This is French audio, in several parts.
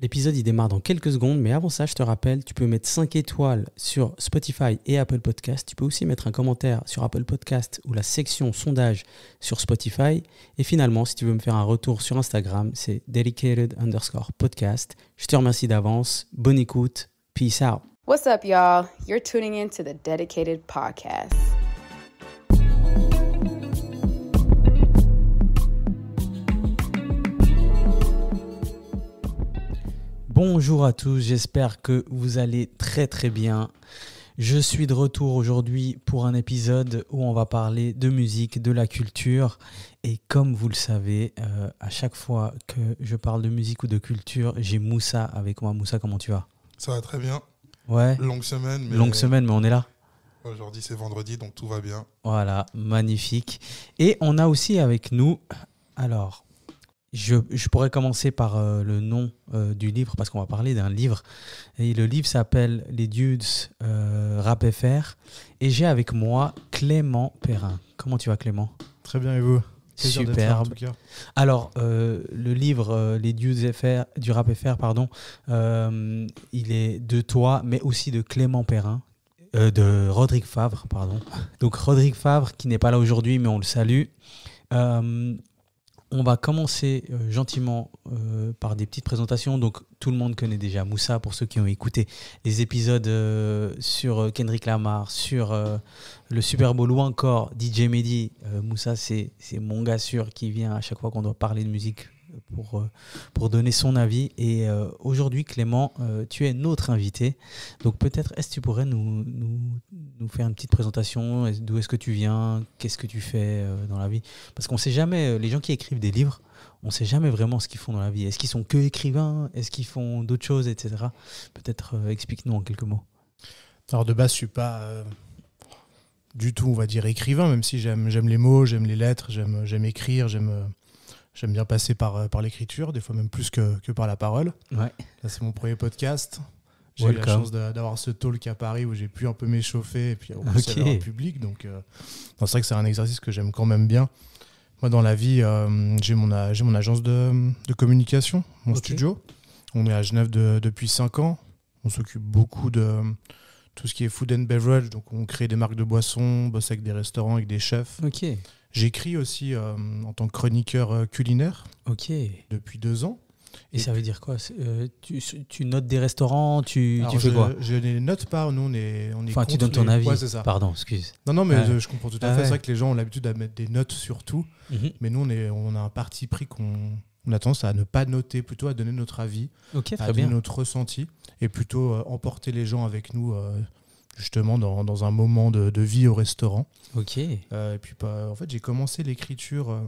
L'épisode, il démarre dans quelques secondes, mais avant ça, je te rappelle, tu peux mettre 5 étoiles sur Spotify et Apple Podcast. Tu peux aussi mettre un commentaire sur Apple Podcast ou la section sondage sur Spotify. Et finalement, si tu veux me faire un retour sur Instagram, c'est dedicated_podcast. Je te remercie d'avance. Bonne écoute. Peace out. What's up, y'all? You're tuning in to the Dedicated Podcast. Bonjour à tous, j'espère que vous allez très très bien. Je suis de retour aujourd'hui pour un épisode où on va parler de musique, de la culture. Et comme vous le savez, à chaque fois que je parle de musique ou de culture, j'ai Moussa avec moi. Moussa, comment tu vas ? Ça va très bien. Ouais. Longue semaine, mais on est là. Aujourd'hui c'est vendredi, donc tout va bien. Voilà, magnifique. Et on a aussi avec nous, alors... Je pourrais commencer par le nom du livre parce qu'on va parler d'un livre. Et le livre s'appelle Les Dudes Rap FR. Et j'ai avec moi Clément Perrin. Comment tu vas, Clément ? Très bien, et vous ? Superbe. En tout cas. Alors, le livre Les Dudes du Rap FR, il est de toi, mais aussi de Clément Perrin. De Rodrigue Favre, pardon. Donc, Rodrigue Favre, qui n'est pas là aujourd'hui, mais on le salue. On va commencer gentiment par des petites présentations. Donc, tout le monde connaît déjà Moussa, pour ceux qui ont écouté les épisodes sur Kendrick Lamar, sur le Super Bowl ou encore DJ Mehdi. Moussa, c'est mon gars sûr qui vient à chaque fois qu'on doit parler de musique pour donner son avis. Et aujourd'hui, Clément, tu es notre invité. Donc peut-être, est-ce que tu pourrais nous faire une petite présentation ? D'où est-ce que tu viens ? Qu'est-ce que tu fais dans la vie ? Parce qu'on ne sait jamais, les gens qui écrivent des livres, on ne sait jamais vraiment ce qu'ils font dans la vie. Est-ce qu'ils sont que écrivains ? Est-ce qu'ils font d'autres choses, etc. Peut-être explique-nous en quelques mots. Alors de base, je ne suis pas du tout, on va dire, écrivain, même si j'aime les mots, j'aime les lettres, j'aime écrire, J'aime bien passer par l'écriture, des fois même plus que par la parole. Ouais. Là, c'est mon premier podcast. J'ai eu la chance d'avoir ce talk à Paris où j'ai pu un peu m'échauffer et puis aussi avoir un public. Donc, c'est vrai que c'est un exercice que j'aime quand même bien. Moi, dans la vie, j'ai mon agence de communication, mon studio. On est à Genève depuis 5 ans. On s'occupe beaucoup de tout ce qui est food and beverage. Donc, on crée des marques de boissons, on bosse avec des restaurants, avec des chefs. Ok. J'écris aussi en tant que chroniqueur culinaire depuis 2 ans. Et ça veut dire quoi ? Tu notes des restaurants, tu fais quoi ? Je les note pas, nous on est enfin, tu donnes ton avis. Ouais, c'est ça. Pardon, excuse. Non, mais je comprends tout à fait. C'est vrai que les gens ont l'habitude de mettre des notes sur tout. Mais nous, on a un parti pris qu'on a tendance à ne pas noter, plutôt à donner notre avis, à donner notre ressenti, et plutôt emporter les gens avec nous justement dans un moment de vie au restaurant. Et puis en fait j'ai commencé l'écriture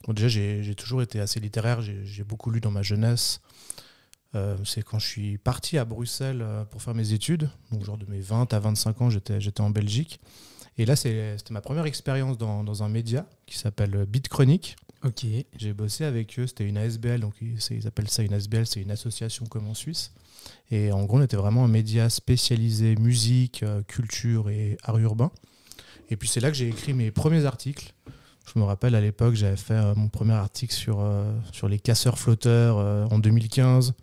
déjà j'ai toujours été assez littéraire, j'ai beaucoup lu dans ma jeunesse. C'est quand je suis parti à Bruxelles pour faire mes études, donc genre de mes 20 à 25 ans j'étais en Belgique, et là c'était ma première expérience dans un média qui s'appelle Beat Chronique. J'ai bossé avec eux, c'était une ASBL, donc ils appellent ça une ASBL, c'est une association comme en Suisse. Et en gros, on était vraiment un média spécialisé musique, culture et art urbain. Et puis c'est là que j'ai écrit mes premiers articles. Je me rappelle à l'époque, j'avais fait mon premier article sur les casseurs flotteurs en 2015.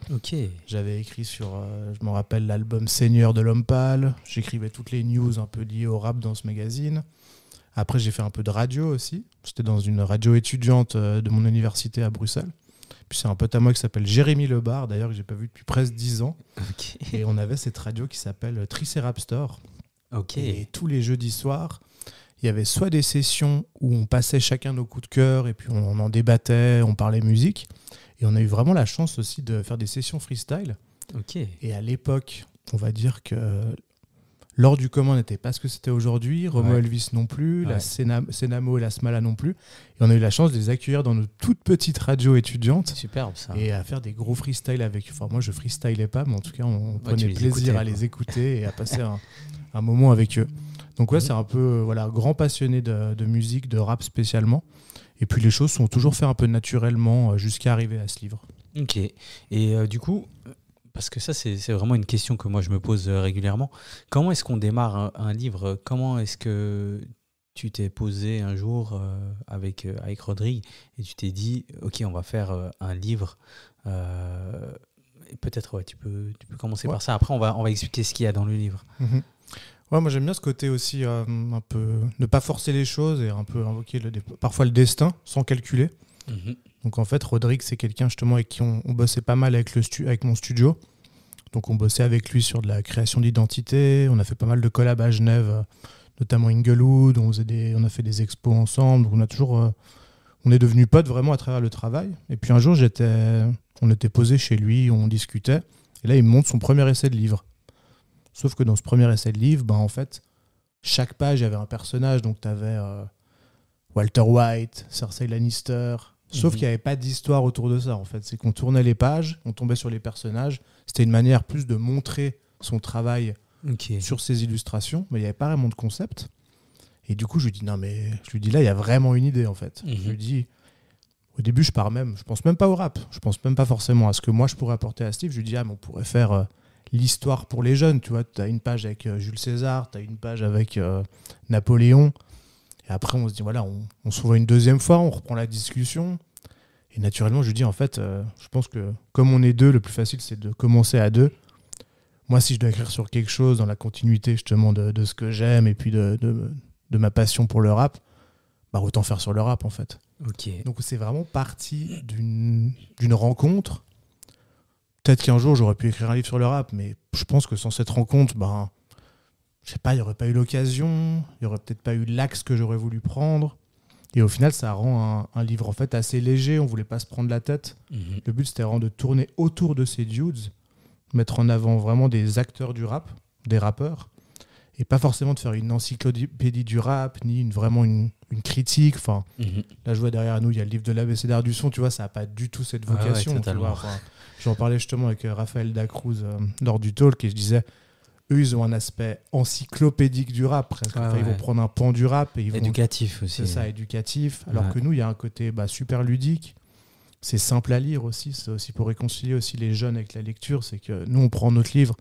J'avais écrit sur, je me rappelle, l'album Seigneur de l'Homme Pâle. J'écrivais toutes les news un peu liées au rap dans ce magazine. Après, j'ai fait un peu de radio aussi. C'était dans une radio étudiante de mon université à Bruxelles. Puis c'est un pote à moi qui s'appelle Jérémy Lebar, d'ailleurs, que j'ai pas vu depuis presque 10 ans. Et on avait cette radio qui s'appelle Triceraptor. Et tous les jeudis soirs, il y avait soit des sessions où on passait chacun nos coups de cœur et puis on en débattait, on parlait musique. Et on a eu vraiment la chance aussi de faire des sessions freestyle. Et à l'époque, on va dire que l'or du commun n'était pas ce que c'était aujourd'hui, Romo Elvis non plus, la Senamo et la Smala non plus. Et on a eu la chance de les accueillir dans nos toutes petites radios étudiantes. C'est superbe ça. Et à faire des gros freestyles avec eux. Enfin, moi, je freestylais pas, mais en tout cas, on prenait plaisir à les écouter et à passer un moment avec eux. Donc c'est un peu grand passionné de musique, de rap spécialement. Et puis les choses sont toujours faites un peu naturellement jusqu'à arriver à ce livre. Et du coup... Parce que ça, c'est vraiment une question que moi, je me pose régulièrement. Comment est-ce qu'on démarre un livre ? Comment est-ce que tu t'es posé un jour avec Rodrigue et tu t'es dit, OK, on va faire un livre peut-être, ouais, tu peux commencer Ouais. par ça. Après, on va expliquer ce qu'il y a dans le livre. Mhm. Ouais, moi j'aime bien ce côté aussi, un peu ne pas forcer les choses et un peu invoquer parfois le destin sans calculer. Mhm. Donc en fait, Rodrigue, c'est quelqu'un justement avec qui on bossait pas mal avec mon studio. Donc on bossait avec lui sur de la création d'identité. On a fait pas mal de collabs à Genève, notamment Inglewood. On a fait des expos ensemble. Donc on est devenus potes vraiment à travers le travail. Et puis un jour, on était posé chez lui, on discutait. Et là, il me montre son premier essai de livre. Sauf que dans ce premier essai de livre, en fait, chaque page, il y avait un personnage. Donc tu avais Walter White, Cersei Lannister. Sauf qu'il n'y avait pas d'histoire autour de ça, en fait. C'est qu'on tournait les pages, on tombait sur les personnages. C'était une manière plus de montrer son travail Ok. sur ses illustrations, mais il n'y avait pas vraiment de concept. Et du coup, je lui dis, non, mais je lui dis, là, il y a vraiment une idée, en fait. Mhm. Je lui dis, au début, je pense même pas au rap. Je pense même pas forcément à ce que moi, je pourrais apporter à Steve. Je lui dis, mais on pourrait faire l'histoire pour les jeunes. Tu vois, tu as une page avec Jules César, tu as une page avec Napoléon. Et après, on se dit, voilà, on se revoit une deuxième fois, on reprend la discussion. Et naturellement, je lui dis, en fait, je pense que comme on est deux, le plus facile, c'est de commencer à deux. Moi, si je dois écrire sur quelque chose dans la continuité justement de ce que j'aime et puis de ma passion pour le rap, autant faire sur le rap, en fait. Ok. Donc, c'est vraiment parti d'une rencontre. Peut-être qu'un jour, j'aurais pu écrire un livre sur le rap, mais je pense que sans cette rencontre, je sais pas, il n'y aurait pas eu l'occasion, il n'y aurait peut-être pas eu l'axe que j'aurais voulu prendre. Et au final, ça rend un livre en fait assez léger, on ne voulait pas se prendre la tête. Mhm. Le but, c'était vraiment de tourner autour de ces dudes, mettre en avant vraiment des acteurs du rap, des rappeurs, et pas forcément de faire une encyclopédie du rap, ni vraiment une critique. Enfin, Mhm. là, je vois derrière nous, il y a le livre de l'ABCDR du son, tu vois, ça n'a pas du tout cette Ouais, ouais, vocation. Tu totalement. vois, enfin, j'en parlais justement avec Raphaël Dacruz lors du talk, et je disais, eux, ils ont un aspect encyclopédique du rap, presque. Ouais, Enfin, ils ouais. vont prendre un pan du rap et ils vont... Éducatif aussi. C'est ça, éducatif. Alors Ouais. que nous, il y a un côté super ludique. C'est simple à lire aussi. C'est aussi pour réconcilier aussi les jeunes avec la lecture. C'est que nous, on prend notre livre,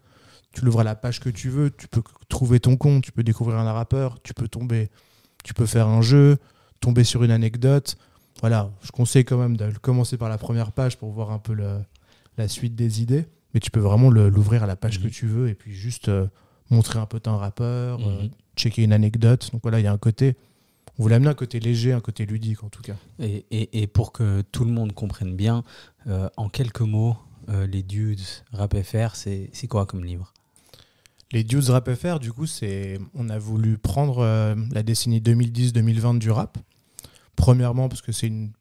tu l'ouvres à la page que tu veux, tu peux trouver ton compte, tu peux découvrir un rappeur, tu peux faire un jeu, tomber sur une anecdote. Voilà, je conseille quand même de commencer par la première page pour voir un peu la suite des idées. Mais tu peux vraiment l'ouvrir à la page Mhm. que tu veux et puis juste montrer un peu ton rappeur, Mhm. checker une anecdote. Donc voilà, il y a un côté... On voulait amener un côté léger, un côté ludique en tout cas. Et pour que tout le monde comprenne bien, en quelques mots, les Dudes Rap FR, c'est quoi comme livre? Les Dudes Rap FR, du coup, on a voulu prendre la décennie 2010-2020 du rap. Premièrement, parce que c'est une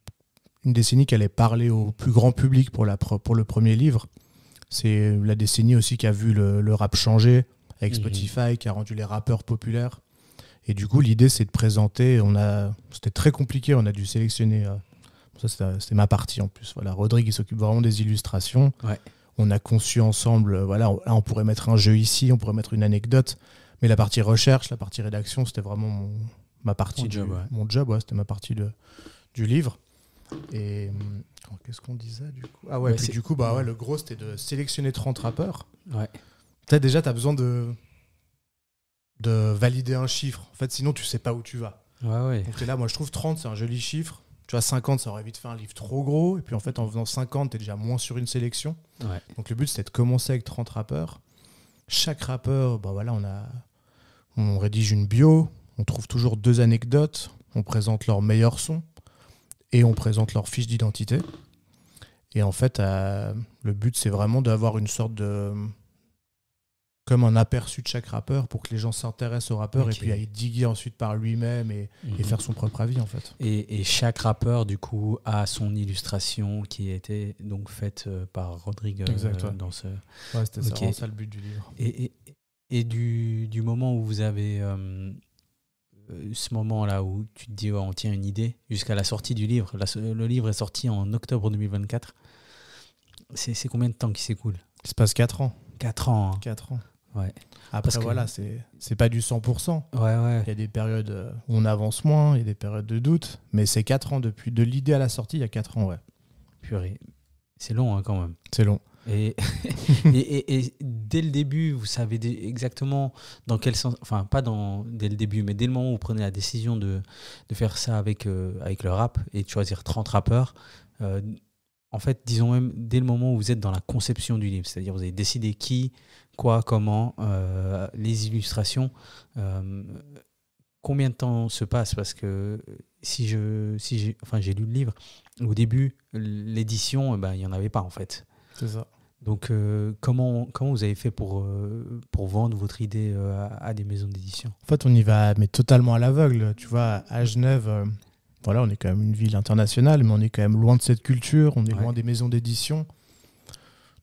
décennie qui allait parler au plus grand public pour le premier livre. C'est la décennie aussi qui a vu le rap changer avec Spotify, qui a rendu les rappeurs populaires. Et du coup, l'idée, c'est de présenter. C'était très compliqué, on a dû sélectionner. Ça, c'était ma partie en plus. Voilà, Rodrigue, il s'occupe vraiment des illustrations. Ouais. On a conçu ensemble, là, on pourrait mettre un jeu ici, on pourrait mettre une anecdote. Mais la partie recherche, la partie rédaction, c'était vraiment ma partie mon job, c'était ma partie du livre. Et qu'est-ce qu'on disait du coup? Ah ouais, puis du coup, le gros, c'était de sélectionner 30 rappeurs. Ouais. Peut-être déjà, tu as besoin de valider un chiffre. En fait, sinon, tu sais pas où tu vas. Ouais. Donc, t'es là, moi, je trouve 30, c'est un joli chiffre. Tu vois, 50, ça aurait vite fait un livre trop gros. Et puis, en fait, en faisant 50, tu es déjà moins sur une sélection. Ouais. Donc, le but, c'était de commencer avec 30 rappeurs. Chaque rappeur, on rédige une bio. On trouve toujours 2 anecdotes. On présente leurs meilleurs sons. Et on présente leur fiche d'identité. Et en fait, le but, c'est vraiment d'avoir une sorte de... comme un aperçu de chaque rappeur pour que les gens s'intéressent au rappeur et puis aillent diguer ensuite par lui-même et faire son propre avis, en fait. Et chaque rappeur, du coup, a son illustration qui a été donc faite par Rodrigue dans ce... Ouais, c'était vraiment ça le but du livre. Et du moment où vous avez... ce moment-là où tu te dis on tient une idée jusqu'à la sortie du livre. Le livre est sorti en octobre 2024. C'est combien de temps qui s'écoule? Il se passe 4 ans. 4 ans. Hein. 4 ans. Ouais. Après, voilà, c'est pas du 100%. Ouais. Il y a des périodes où on avance moins, il y a des périodes de doute, mais c'est 4 ans depuis de l'idée à la sortie, il y a 4 ans, ouais. Purée. C'est long hein, quand même. C'est long. Et dès le début, vous savez exactement dans quel sens, enfin pas dès le début, mais dès le moment où vous prenez la décision de faire ça avec le rap et de choisir 30 rappeurs, en fait, disons même dès le moment où vous êtes dans la conception du livre, c'est-à-dire vous avez décidé qui, quoi, comment, les illustrations, combien de temps se passe? Parce que j'ai lu le livre, au début, l'édition, il n'y en avait pas en fait. C'est ça. Donc, comment vous avez fait pour vendre votre idée à des maisons d'édition? En fait, on y va mais totalement à l'aveugle. Tu vois, à Genève, voilà, on est quand même une ville internationale, mais on est quand même loin de cette culture, on est loin des maisons d'édition.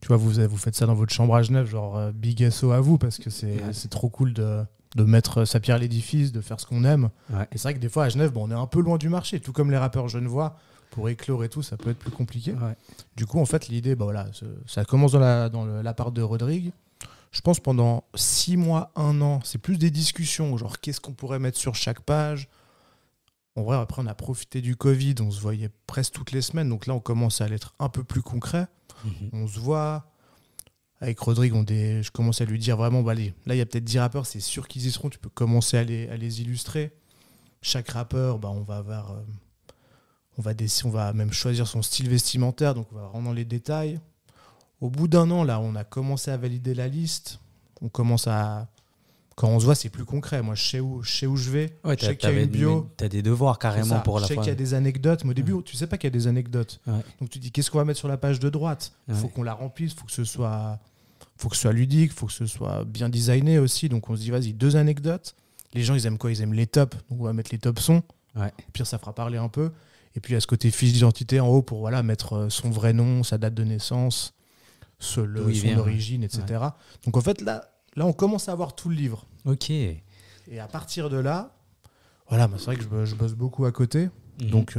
Tu vois, vous faites ça dans votre chambre à Genève, genre big SO à vous, parce que c'est trop cool de mettre sa pierre à l'édifice, de faire ce qu'on aime. Ouais. Et c'est vrai que des fois, à Genève, on est un peu loin du marché, tout comme les rappeurs genevois. Pour éclore et tout, ça peut être plus compliqué. Ouais. Du coup, en fait, l'idée, ça commence dans l'appart de Rodrigue. Je pense pendant 6 mois, 1 an, c'est plus des discussions, genre qu'est-ce qu'on pourrait mettre sur chaque page. En vrai, après, on a profité du Covid, on se voyait presque toutes les semaines, donc là, on commence à être un peu plus concret. On se voit. Avec Rodrigue, je commence à lui dire vraiment, allez, là, il y a peut-être 10 rappeurs, c'est sûr qu'ils y seront, tu peux commencer à les illustrer. Chaque rappeur, on va avoir... on va même choisir son style vestimentaire, donc on va vraiment dans les détails. Au bout d'1 an, là, on a commencé à valider la liste. Quand on se voit, c'est plus concret. Moi, je sais où je vais. Ouais, je sais qu'il y a une bio. Tu as des devoirs carrément pour la Je sais fin. qu'il y a des anecdotes. Mais au début, tu sais pas qu'il y a des anecdotes. Ouais. Donc tu dis, qu'est-ce qu'on va mettre sur la page de droite? Il faut qu'on la remplisse, il faut que ce soit ludique, il faut que ce soit bien designé aussi. Donc on se dit, vas-y, 2 anecdotes. Les gens, ils aiment quoi? Ils aiment les tops. Donc on va mettre les tops sons. Ouais. Au pire, ça fera parler un peu. Et puis, il y a ce côté fiche d'identité en haut pour mettre son vrai nom, sa date de naissance, son origine, etc. Ouais. Donc, en fait, là, on commence à avoir tout le livre. Ok. Et à partir de là, c'est vrai que je bosse beaucoup à côté. Donc,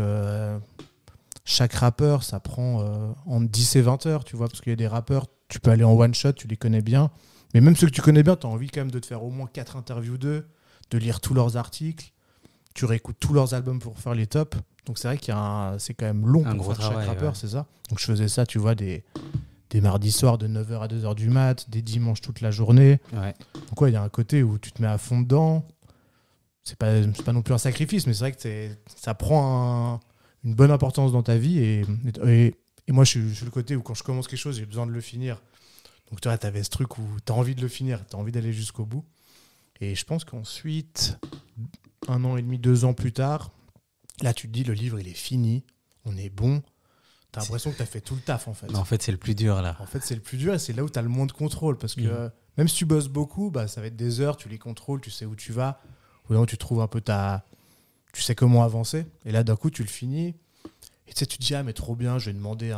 chaque rappeur, ça prend entre 10 et 20 heures, tu vois, parce qu'il y a des rappeurs, tu peux aller en one-shot, tu les connais bien. Mais même ceux que tu connais bien, tu as envie quand même de te faire au moins 4 interviews d'eux, de lire tous leurs articles. Tu réécoutes tous leurs albums pour faire les tops. Donc c'est vrai c'est quand même long pour faire chaque rappeur, c'est ça. Donc je faisais ça, tu vois, des mardis soirs de 9h à 2h du mat, des dimanches toute la journée. Ouais. Donc il y a un côté où tu te mets à fond dedans. C'est pas non plus un sacrifice, mais c'est vrai que ça prend une bonne importance dans ta vie. Et moi, je suis le côté où quand je commence quelque chose, j'ai besoin de le finir. Donc tu vois, t'avais ce truc où t'as envie de le finir, t'as envie d'aller jusqu'au bout. Et je pense qu'ensuite, 1 an et demi, 2 ans plus tard, là, tu te dis, le livre, il est fini, on est bon. T'as l'impression que t'as fait tout le taf, en fait. Mais en fait, c'est le plus dur, là. En fait, c'est le plus dur et c'est là où t'as le moins de contrôle. Parce que même si tu bosses beaucoup, ça va être des heures, tu les contrôles, tu sais où tu vas. Ou non, tu trouves un peu tu sais comment avancer. Et là, d'un coup, tu le finis. Et tu te dis, mais trop bien, je vais demander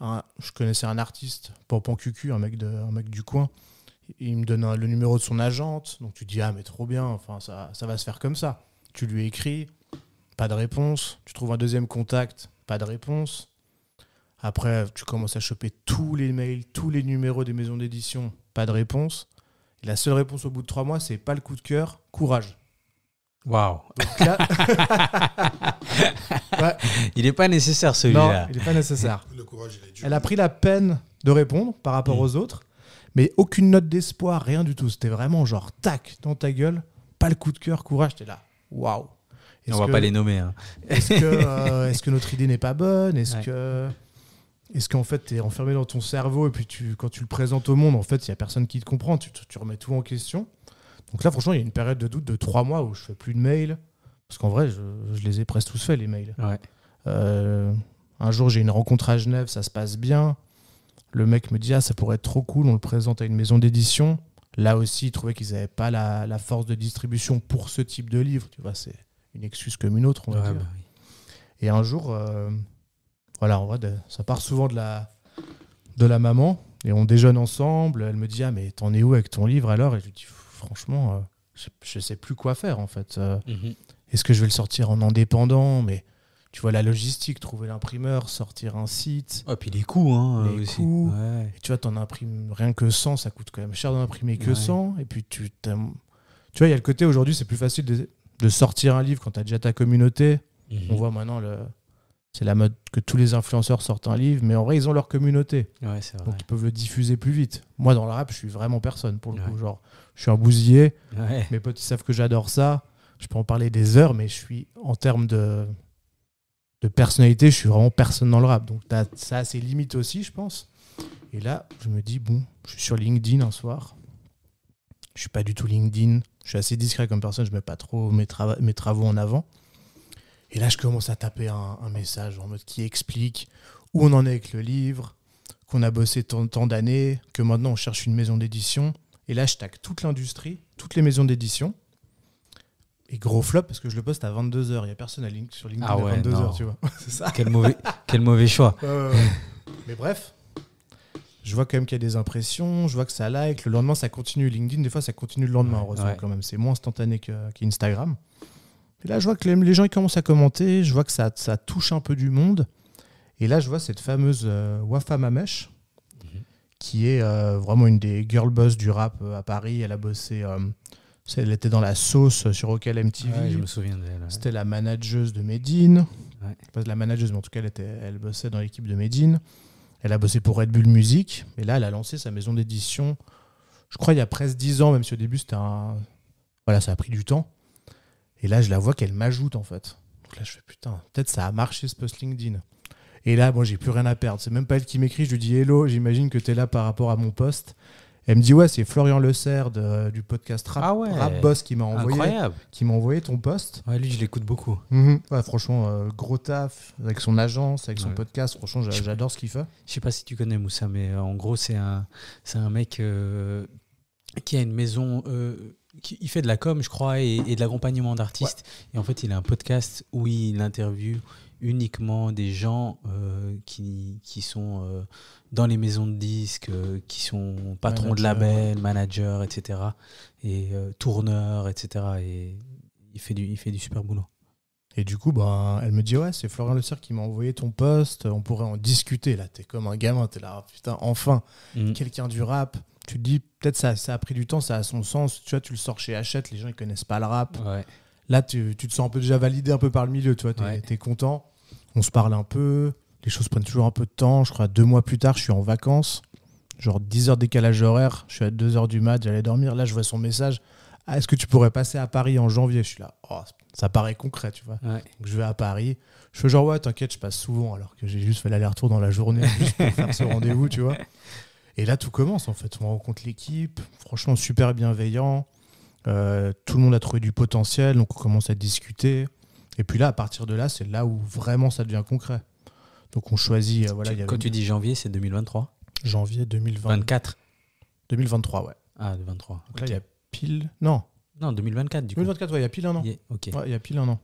je connaissais un artiste, Pampan Cucu, un mec du coin. Il me donne le numéro de son agente. Donc tu te dis, mais trop bien, enfin, ça va se faire comme ça. Tu lui écris, pas de réponse. Tu trouves un deuxième contact, pas de réponse. Après, tu commences à choper tous les mails, tous les numéros des maisons d'édition, pas de réponse. Et la seule réponse au bout de 3 mois, c'est pas le coup de cœur, courage. Waouh. Là... ouais. Il n'est pas nécessaire celui-là. Non, il n'est pas nécessaire. Le courage, il est dur. Elle a pris la peine de répondre par rapport aux autres, mais aucune note d'espoir, rien du tout. C'était vraiment genre, tac, dans ta gueule, pas le coup de cœur, courage. T'es là, waouh. On va pas les nommer. Hein. Est-ce que notre idée n'est pas bonne? Est-ce qu'en fait, tu es enfermé dans ton cerveau et puis quand tu le présentes au monde, en fait, il n'y a personne qui te comprend, tu remets tout en question. Donc là, franchement, il y a une période de doute de 3 mois où je fais plus de mails. Parce qu'en vrai, je les ai presque tous faits, les mails. Ouais. Un jour, j'ai une rencontre à Genève, ça se passe bien. Le mec me dit, ça pourrait être trop cool, on le présente à une maison d'édition. Là aussi, il trouvait qu'ils n'avaient pas la force de distribution pour ce type de livre. Tu vois, c'est une excuse comme une autre, on va dire. Bah oui. Et un jour, en vrai, ça part souvent de la maman. Et on déjeune ensemble. Elle me dit, mais t'en es où avec ton livre alors? Et je lui dis, franchement, je sais plus quoi faire en fait. Est-ce que je vais le sortir en indépendant? Mais tu vois la logistique, trouver l'imprimeur, sortir un site. Et puis les coûts. Les coûts. Ouais. Et tu vois, t'en imprimes rien que 100, ça coûte quand même cher d'en imprimer que 100. Et puis tu vois, il y a le côté aujourd'hui, c'est plus facile de sortir un livre quand t'as déjà ta communauté. On voit maintenant c'est la mode que tous les influenceurs sortent un livre, mais en vrai, ils ont leur communauté. Ouais, c'est vrai. Donc, ils peuvent le diffuser plus vite. Moi, dans le rap, je suis vraiment personne, pour le coup. Genre, je suis un bousillé. Ouais. Mes potes, ils savent que j'adore ça. Je peux en parler des heures, mais je suis, en termes de de personnalité, je suis vraiment personne dans le rap. Donc ça a ses limites aussi, je pense. Et là, je me dis, bon, je suis sur LinkedIn un soir. Je suis pas du tout LinkedIn. Je suis assez discret comme personne, je mets pas trop mes travaux en avant. Et là, je commence à taper un message en mode qui explique où on en est avec le livre, qu'on a bossé tant d'années, que maintenant on cherche une maison d'édition. Et là, je tag toute l'industrie, toutes les maisons d'édition. Et gros flop, parce que je le poste à 22h. Il n'y a personne sur LinkedIn à 22h, tu vois. C'est ça. Quel mauvais choix. Mais bref, je vois quand même qu'il y a des impressions, je vois que ça like. Le lendemain, ça continue. LinkedIn, des fois, ça continue le lendemain, heureusement, quand même. C'est moins instantané qu'Instagram. Et là, je vois que les gens ils commencent à commenter. Je vois que ça touche un peu du monde. Et là, je vois cette fameuse Wafa Mamesh, qui est vraiment une des girl boss du rap à Paris. Elle a bossé... elle était dans la sauce sur Ocala MTV. Ouais, je me souviens d'elle. Ouais. C'était la manageuse de Medine. Ouais. Pas la manageuse, mais en tout cas, elle bossait dans l'équipe de Medine. Elle a bossé pour Red Bull Music. Et là, elle a lancé sa maison d'édition, je crois, il y a presque 10 ans, même si au début, c'était Voilà, ça a pris du temps. Et là, je la vois qu'elle m'ajoute, en fait. Donc là, je fais, putain, peut-être ça a marché, ce post LinkedIn. Et là, moi, j'ai plus rien à perdre. C'est même pas elle qui m'écrit. Je lui dis, hello, j'imagine que tu es là par rapport à mon post. Elle me dit, ouais, c'est Florian Le Serre du podcast Rap Boss qui m'a envoyé ton post. Ouais, lui, je l'écoute beaucoup. Ouais, franchement, gros taf avec son agence, avec son podcast. Franchement, j'adore ce qu'il fait. Je sais pas si tu connais Moussa, mais en gros, c'est un mec qui a une maison... il fait de la com, je crois, et de l'accompagnement d'artistes. Ouais. Et en fait, il a un podcast où il interviewe uniquement des gens qui sont dans les maisons de disques, qui sont patrons de labels, managers, etc. Et tourneurs, etc. Et il fait du super boulot. Et du coup, elle me dit, ouais, c'est Florian Le Serre qui m'a envoyé ton post, on pourrait en discuter. Là, t'es comme un gamin, t'es là, putain, enfin, quelqu'un du rap. Tu te dis, peut-être ça a pris du temps, ça a son sens. Tu vois, tu le sors chez Hachette, les gens, ils connaissent pas le rap. Ouais. Là, tu te sens un peu déjà validé un peu par le milieu, tu vois, t'es content. On se parle un peu, les choses prennent toujours un peu de temps. Je crois 2 mois plus tard, je suis en vacances, genre 10 heures décalage horaire, je suis à 2h du mat, j'allais dormir. Là, je vois son message, est-ce que tu pourrais passer à Paris en janvier? Je suis là, ça paraît concret, tu vois. Ouais. Donc, je vais à Paris, je fais genre, ouais, t'inquiète, je passe souvent, alors que j'ai juste fait l'aller-retour dans la journée juste pour faire ce rendez-vous, tu vois. Et là, tout commence, en fait. On rencontre l'équipe, franchement, super bienveillant. Tout le monde a trouvé du potentiel, donc on commence à discuter. Et puis là, à partir de là, c'est là où vraiment ça devient concret. Donc on choisit... Quand tu dis janvier, c'est 2023 ? Janvier 2024. 2023, ouais. Ah, 2023. Donc okay. Là, il y a pile... Non, 2024, du coup. 2024, ouais, il y a pile un an. Okay. Ouais, il y a pile un an.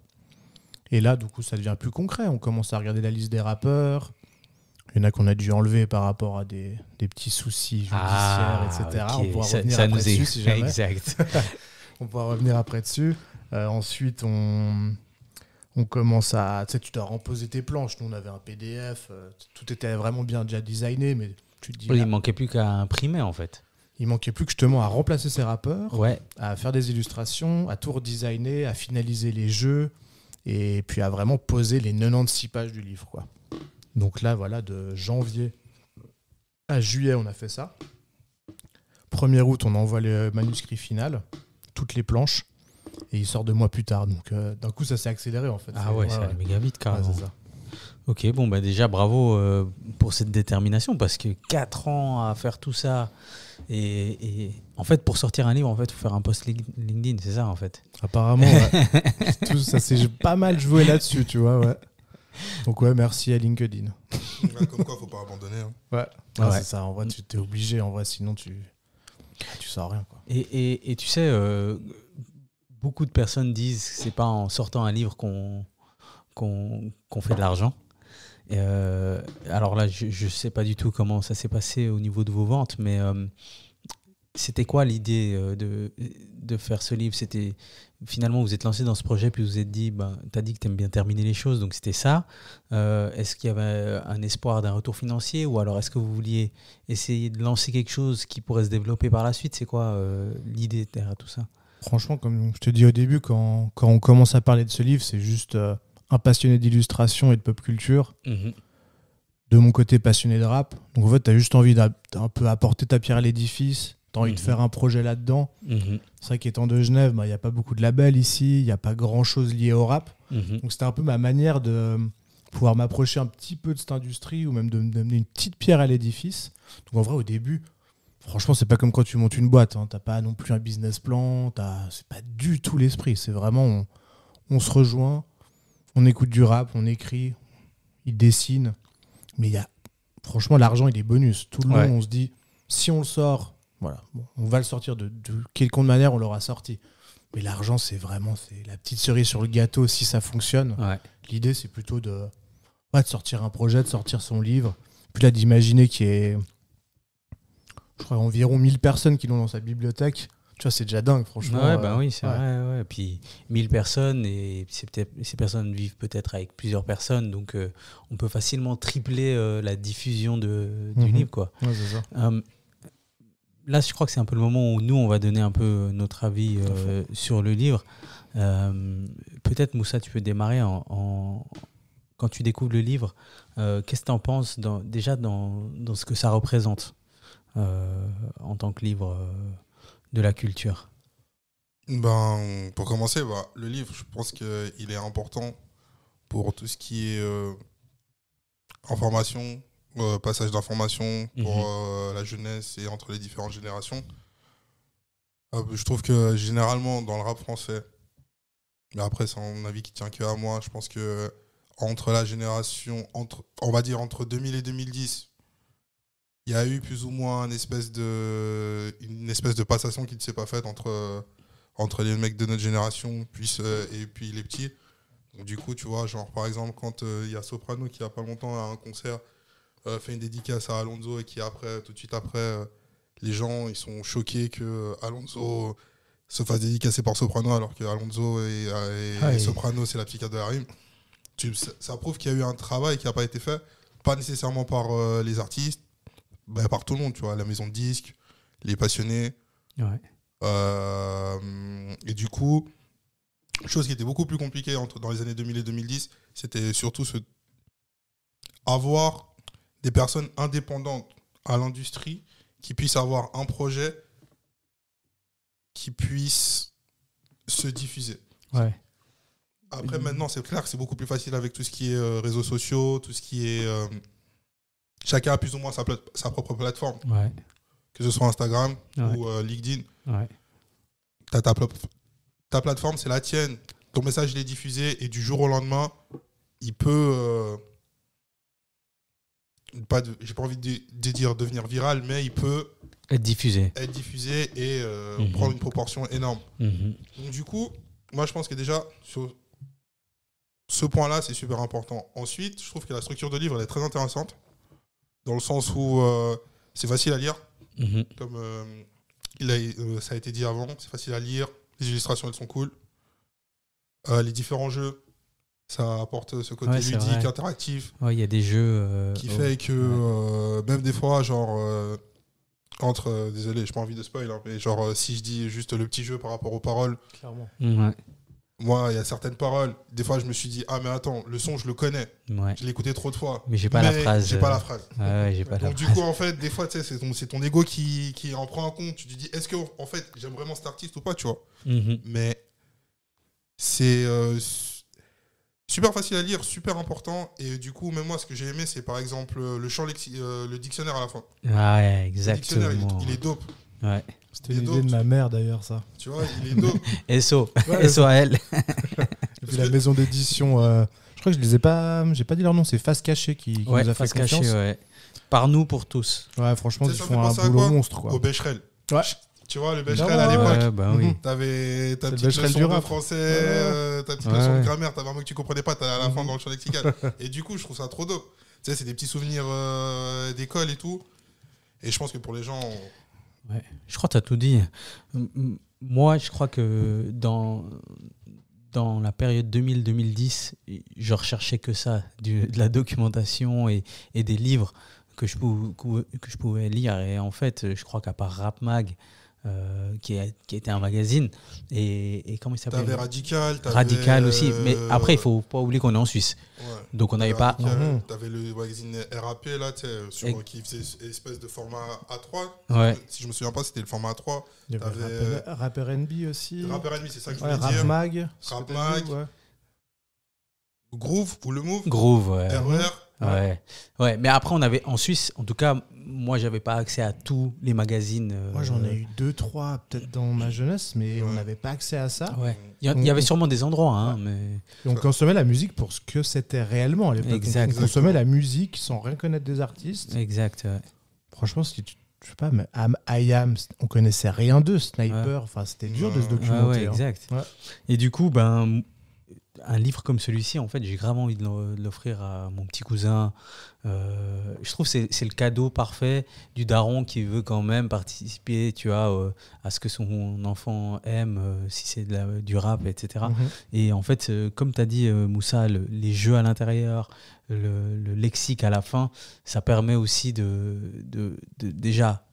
Et là, du coup, ça devient plus concret. On commence à regarder la liste des rappeurs. Il y en a qu'on a dû enlever par rapport à des petits soucis judiciaires, etc. Okay. On pourra revenir après dessus si jamais. Exact. On pourra revenir après dessus. Ensuite, on commence à... Tu sais, tu dois remposer tes planches. Nous, on avait un PDF. Tout était vraiment bien déjà designé, mais tu te dis... Il manquait plus qu'à imprimer, en fait. Il manquait plus que justement à remplacer ces rappeurs, ouais. À faire des illustrations, à tout redesigner, à finaliser les jeux, et puis à vraiment poser les 96 pages du livre, quoi. Donc là, voilà, de janvier à juillet, on a fait ça. 1er août, on envoie le manuscrit final, toutes les planches, et il sort 2 mois plus tard. Donc d'un coup, ça s'est accéléré, en fait. Ah ouais, ça allait méga vite, carrément. Ouais, c'est ça. Ok, bon, déjà, bravo pour cette détermination, parce que 4 ans à faire tout ça, et en fait, pour sortir un livre, en fait, il faut faire un post LinkedIn, c'est ça, en fait. Apparemment, ouais. Tout ça s'est pas mal joué là-dessus, tu vois, ouais. Donc ouais, merci à LinkedIn. Ouais, comme quoi, faut pas abandonner. Hein. Ouais, ouais. C'est ça. En vrai, tu t'es obligé. En vrai, sinon tu sors rien, quoi. Et tu sais, beaucoup de personnes disent que c'est pas en sortant un livre qu'on fait de l'argent. Alors là, je sais pas du tout comment ça s'est passé au niveau de vos ventes, mais c'était quoi l'idée de faire ce livre? C'était finalement, vous êtes lancé dans ce projet, puis vous vous êtes dit, tu as dit que tu aimes bien terminer les choses, donc c'était ça. Est-ce qu'il y avait un espoir d'un retour financier, ou alors est-ce que vous vouliez essayer de lancer quelque chose qui pourrait se développer par la suite? C'est quoi l'idée derrière tout ça? Franchement, comme je te dis au début, quand on commence à parler de ce livre, c'est juste un passionné d'illustration et de pop culture. De mon côté, passionné de rap. Donc en fait, tu as juste envie d'un peu apporter ta pierre à l'édifice. Tu as envie de faire un projet là-dedans. C'est vrai qu'étant de Genève, il n'y a pas beaucoup de labels ici, il n'y a pas grand-chose lié au rap. Donc c'était un peu ma manière de pouvoir m'approcher un petit peu de cette industrie ou même de me donner une petite pierre à l'édifice. Donc en vrai, au début, franchement, c'est pas comme quand tu montes une boîte. T'as pas non plus un business plan. C'est pas du tout l'esprit. C'est vraiment, on se rejoint, on écoute du rap, on écrit, il dessine. Mais franchement, l'argent, il est bonus. Tout le long, on se dit, si on le sort, voilà, bon, on va le sortir de quelconque manière, on l'aura sorti. Mais l'argent, c'est la petite cerise sur le gâteau si ça fonctionne. Ouais. L'idée, c'est plutôt de sortir un projet, de sortir son livre. Puis là, d'imaginer qu'il y ait, je crois, environ 1000 personnes qui l'ont dans sa bibliothèque. Tu vois, c'est déjà dingue, franchement. Ouais, oui, c'est vrai. Ouais. Puis 1000 personnes, et ces personnes vivent peut-être avec plusieurs personnes. Donc, on peut facilement tripler la diffusion du livre, quoi. Ouais, c'est ça. Là, je crois que c'est un peu le moment où nous, on va donner un peu notre avis sur le livre. Peut-être, Moussa, tu peux démarrer quand tu découvres le livre. Qu'est-ce que tu en penses déjà dans ce que ça représente en tant que livre de la culture? Pour commencer, le livre, je pense qu'il est important pour tout ce qui est information, passage d'informations pour la jeunesse et entre les différentes générations. Je trouve que généralement dans le rap français, mais après c'est un avis qui tient que à moi, je pense que entre la génération, on va dire entre 2000 et 2010, il y a eu plus ou moins une espèce de passation qui ne s'est pas faite entre les mecs de notre génération et puis les petits. Donc, du coup, tu vois, genre par exemple quand il y a Soprano qui il n'y a pas longtemps à un concert fait une dédicace à Alonso et qui tout de suite après, les gens ils sont choqués que Alonso se fasse dédicacer par Soprano alors que Alonso et Soprano c'est la psychiatre de la rime. Ça prouve qu'il y a eu un travail qui n'a pas été fait, pas nécessairement par les artistes, par tout le monde, tu vois, la maison de disques, les passionnés. Ouais. Et du coup, chose qui était beaucoup plus compliquée dans les années 2000 et 2010, c'était surtout avoir des personnes indépendantes à l'industrie qui puissent avoir un projet qui puisse se diffuser. Ouais. Après, maintenant, c'est clair que c'est beaucoup plus facile avec tout ce qui est réseaux sociaux, tout ce qui est... chacun a plus ou moins sa propre plateforme. Ouais. Que ce soit Instagram ou LinkedIn. Ouais. Ta plateforme, c'est la tienne. Ton message, il est diffusé et du jour au lendemain, il peut... j'ai pas envie de dire devenir viral, mais il peut... Être diffusé et prendre une proportion énorme. Donc du coup, moi, je pense que déjà... sur ce point-là, c'est super important. Ensuite, je trouve que la structure de livre elle est très intéressante, dans le sens où c'est facile à lire, comme ça a été dit avant, c'est facile à lire, les illustrations elles sont cool, les différents jeux, ça apporte ce côté ludique, interactif. Ouais, il y a des jeux qui fait que même des fois, genre désolé, j'ai pas envie de spoil, hein, mais genre si je dis juste le petit jeu par rapport aux paroles, clairement. Ouais. Moi, il y a certaines paroles, des fois je me suis dit mais attends, le son je le connais, je l'ai écouté trop de fois, mais j'ai pas la phrase. J'ai pas la phrase. Donc du coup en fait des fois c'est ton ego qui en prend en compte. Tu te dis est-ce que en fait j'aime vraiment cet artiste ou pas, tu vois. Mais c'est super facile à lire, super important, et du coup même moi ce que j'ai aimé c'est par exemple le dictionnaire à la fin. Ouais, exactement. Le dictionnaire il est dope. Ouais. C'était l'idée de ma mère d'ailleurs, ça. Tu vois, il est dope. SOL. Et puis la maison d'édition, je crois que je les ai pas, j'ai pas dit leur nom, c'est Face Cachée qui nous a fait confiance. Cachée, Par nous pour tous. Ouais, franchement, ils font un boulot monstre, quoi. Au Becherel. Ouais. Tu vois, le Becherel à l'époque. Oui. T'avais ta petite leçon de français, ta petite leçon de grammaire, t'avais un mot que tu comprenais pas, t'allais à la fin dans le champ lexical. Et du coup, je trouve ça trop dope. Tu sais, c'est des petits souvenirs d'école et tout. Et je pense que pour les gens... Ouais, je crois que tu as tout dit. Moi, je crois que dans la période 2000-2010, je recherchais que ça, de la documentation et des livres que je pouvais lire. Et en fait, je crois qu'à part Rap Mag, qui était un magazine, et comment il s'appelait ? T'avais Radical. Radical aussi. Mais après, il ne faut pas oublier qu'on est en Suisse. Ouais. Donc on n'avait pas... T'avais le magazine RAP là, qui faisait espèce de format A3. Ouais. Si je me souviens pas, c'était le format A3. Il y avait Rapper NB aussi. Rapper NB, c'est ça que je voulais Rap dire. Mag. Rap Mag. Groove ou le Move. Groove, ouais. RER. Ouais, mais après, on avait en Suisse, en tout cas, moi, j'avais pas accès à tous les magazines. Moi, j'en ai eu 2-3 peut-être dans ma jeunesse, mais on n'avait pas accès à ça. Ouais. Il y avait sûrement des endroits, hein, mais. Et on consommait la musique pour ce que c'était réellement à l'époque. Exact. On consommait la musique sans rien connaître des artistes. Exact, ouais. Franchement, si tu, je sais pas, mais I.Am, on connaissait rien d'eux, Sniper, enfin, c'était dur de se documenter. Ouais, exact. Ouais. Et du coup, un livre comme celui-ci, en fait, j'ai grave envie de l'offrir à mon petit cousin. Je trouve que c'est le cadeau parfait du daron qui veut quand même participer, tu vois, à ce que son enfant aime, si c'est du rap, etc. Et en fait, comme tu as dit, Moussa, les jeux à l'intérieur, le lexique à la fin, ça permet aussi de déjà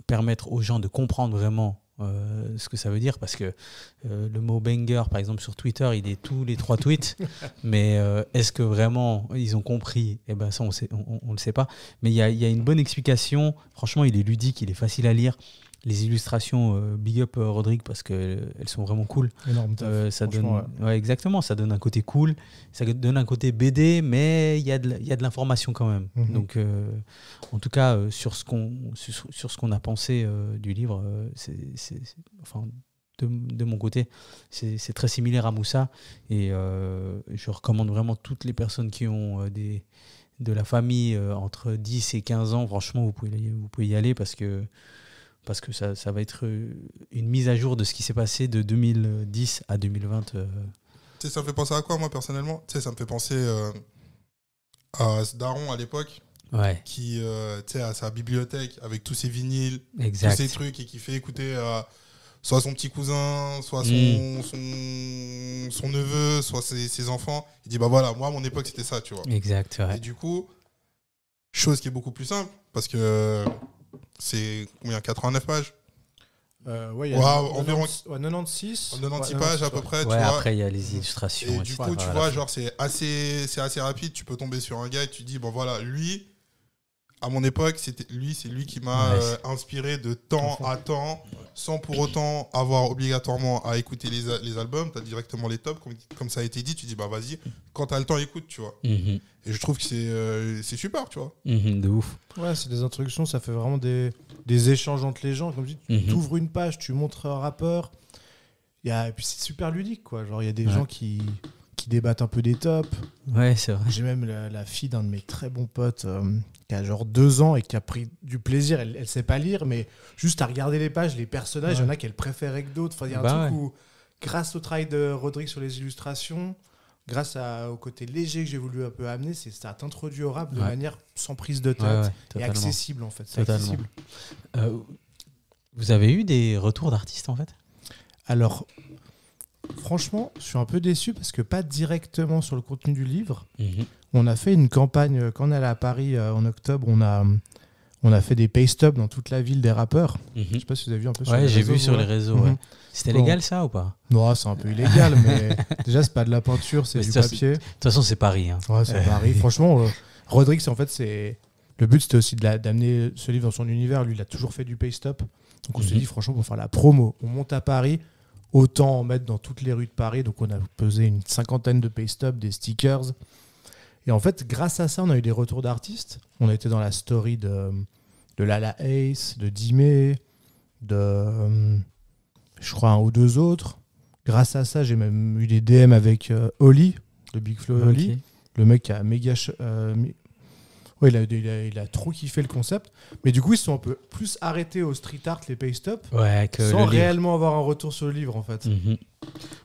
permettre aux gens de comprendre vraiment ce que ça veut dire, parce que le mot banger par exemple sur Twitter, il est tous les 3 tweets, mais est-ce que vraiment ils ont compris? Eh ben ça on le sait pas, mais il y a une bonne explication. Franchement, il est ludique, il est facile à lire. Les illustrations, big up Rodrigue, parce qu'elles sont vraiment cool. Énorme. Ça donne, ouais, exactement, ça donne un côté cool, ça donne un côté BD, mais il y a de l'information quand même. Donc, en tout cas, sur ce qu'on a pensé du livre, enfin, de mon côté, c'est très similaire à Moussa. Et je recommande vraiment toutes les personnes qui ont de la famille entre 10 et 15 ans. Franchement, vous pouvez y aller parce que ça va être une mise à jour de ce qui s'est passé de 2010 à 2020. Tu sais, ça me fait penser à quoi, moi, personnellement? Tu sais, ça me fait penser à ce daron, à l'époque, qui a sa bibliothèque avec tous ses vinyles, tous ses trucs, et qui fait écouter soit son petit cousin, soit son neveu, soit ses enfants. Il dit, bah voilà, moi, à mon époque, c'était ça, tu vois. Exact, ouais. Et du coup, chose qui est beaucoup plus simple, parce que... c'est combien, 89 pages? Ouais, environ 96 pages à peu près. Ouais, tu vois. après il y a les illustrations. Et du coup, tu vois, genre c'est assez rapide. Tu peux tomber sur un gars et tu dis, bon voilà, lui, à mon époque, c'est lui qui m'a inspiré de temps à temps, sans pour autant avoir obligatoirement à écouter les albums. Tu as directement les tops, comme ça a été dit. Tu dis, bah vas-y, quand tu as le temps, écoute, tu vois. Et je trouve que c'est super, tu vois. De ouf. Ouais, c'est des introductions, ça fait vraiment des échanges entre les gens. Comme je dis, tu ouvres une page, tu montres un rappeur. Et puis c'est super ludique, quoi. Genre, il y a des gens qui débattent un peu des tops. Ouais, c'est vrai. J'ai même la fille d'un de mes très bons potes qui a genre 2 ans et qui a pris du plaisir. Elle sait pas lire, mais juste à regarder les pages, les personnages, il y en a qu'elle préférait que d'autres. Enfin, il y a un truc où, grâce au travail de Rodrigue sur les illustrations, grâce au côté léger que j'ai voulu un peu amener, ça t'introduit au rap de manière sans prise de tête et accessible, en fait. C'est accessible. Vous avez eu des retours d'artistes, en fait? Alors, franchement, je suis un peu déçu parce que pas directement sur le contenu du livre. On a fait une campagne, quand on est allé à Paris en octobre, on a fait des pay-stubs dans toute la ville des rappeurs. Je sais pas si vous avez vu un peu sur les réseaux. Ouais, j'ai vu sur les réseaux. C'était légal, ça, ou pas? Non, c'est un peu illégal, mais déjà, c'est pas de la peinture, c'est du papier. De toute façon, c'est Paris. Hein. Ouais, c'est Paris. Franchement, Rodrigue, le but, c'était aussi d'amener ce livre dans son univers. Lui, il a toujours fait du pay-stub. Donc, on s'est dit, franchement, pour faire la promo, on monte à Paris, autant en mettre dans toutes les rues de Paris. Donc, on a pesé une 50aine de pay-stubs, des stickers. Et en fait, grâce à ça, on a eu des retours d'artistes. On a été dans la story de Lala Ace, de Dimé, je crois 1 ou 2 autres. Grâce à ça, j'ai même eu des DM avec Oli, le Big Flo Oli. Le mec qui a méga... il a trop kiffé le concept. Mais du coup, ils se sont un peu plus arrêtés au street art, les pay-stop, sans réellement avoir un retour sur le livre, en fait.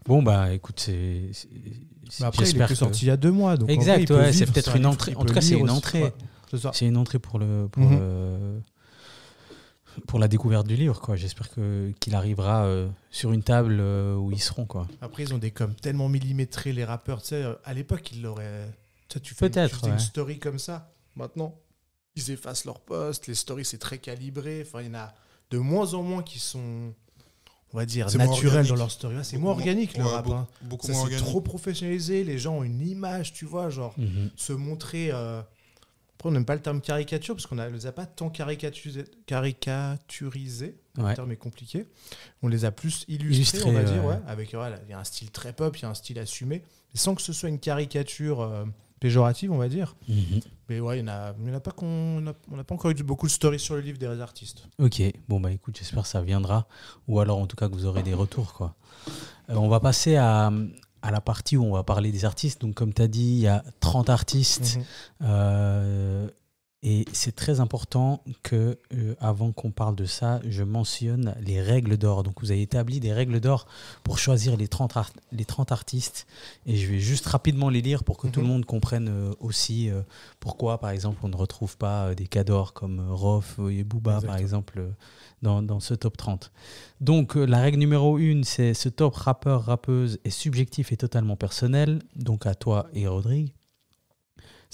Bon, bah écoute, c'est après, il est sorti il y a 2 mois. Donc exact, en vrai, c'est peut-être une entrée. En tout cas, c'est une entrée. Ouais, c'est une entrée pour la découverte du livre, quoi. J'espère qu'il arrivera sur une table où ils seront, quoi. Après, ils ont des coms tellement millimétrés, les rappeurs. Tu sais, à l'époque, ils l'auraient... Tu fais une story comme ça. Maintenant, ils effacent leurs posts. Les stories, c'est très calibré. Enfin, il y en a de moins en moins qui sont, on va dire, naturels dans leur story. C'est moins organique, le rap. Beaucoup ça, moins c'est organique. trop professionnalisé. Les gens ont une image, tu vois, genre se montrer... Après, on n'aime pas le terme caricature parce qu'on ne les a pas tant caricaturisés. Ouais. Le terme est compliqué. On les a plus illustrés, on va dire. Ouais. Avec, il y a un style très pop, il y a un style assumé. Mais sans que ce soit une caricature péjorative, on va dire. Mais ouais, il y en a pas on n'a pas encore eu beaucoup de stories sur le livre des artistes. Ok, bon bah écoute, j'espère que ça viendra. Ou alors en tout cas que vous aurez des retours, quoi. On va passer à la partie où on va parler des artistes. Donc comme tu as dit, il y a 30 artistes. Et c'est très important que, avant qu'on parle de ça, je mentionne les règles d'or. Donc vous avez établi des règles d'or pour choisir les 30 artistes. Et je vais juste rapidement les lire pour que tout le monde comprenne aussi pourquoi, par exemple, on ne retrouve pas des cadors comme Rof et Booba, par exemple, dans ce top 30. Donc la règle numéro 1, c'est ce top rappeur-rappeuse est subjectif et totalement personnel. Donc à toi et Rodrigue.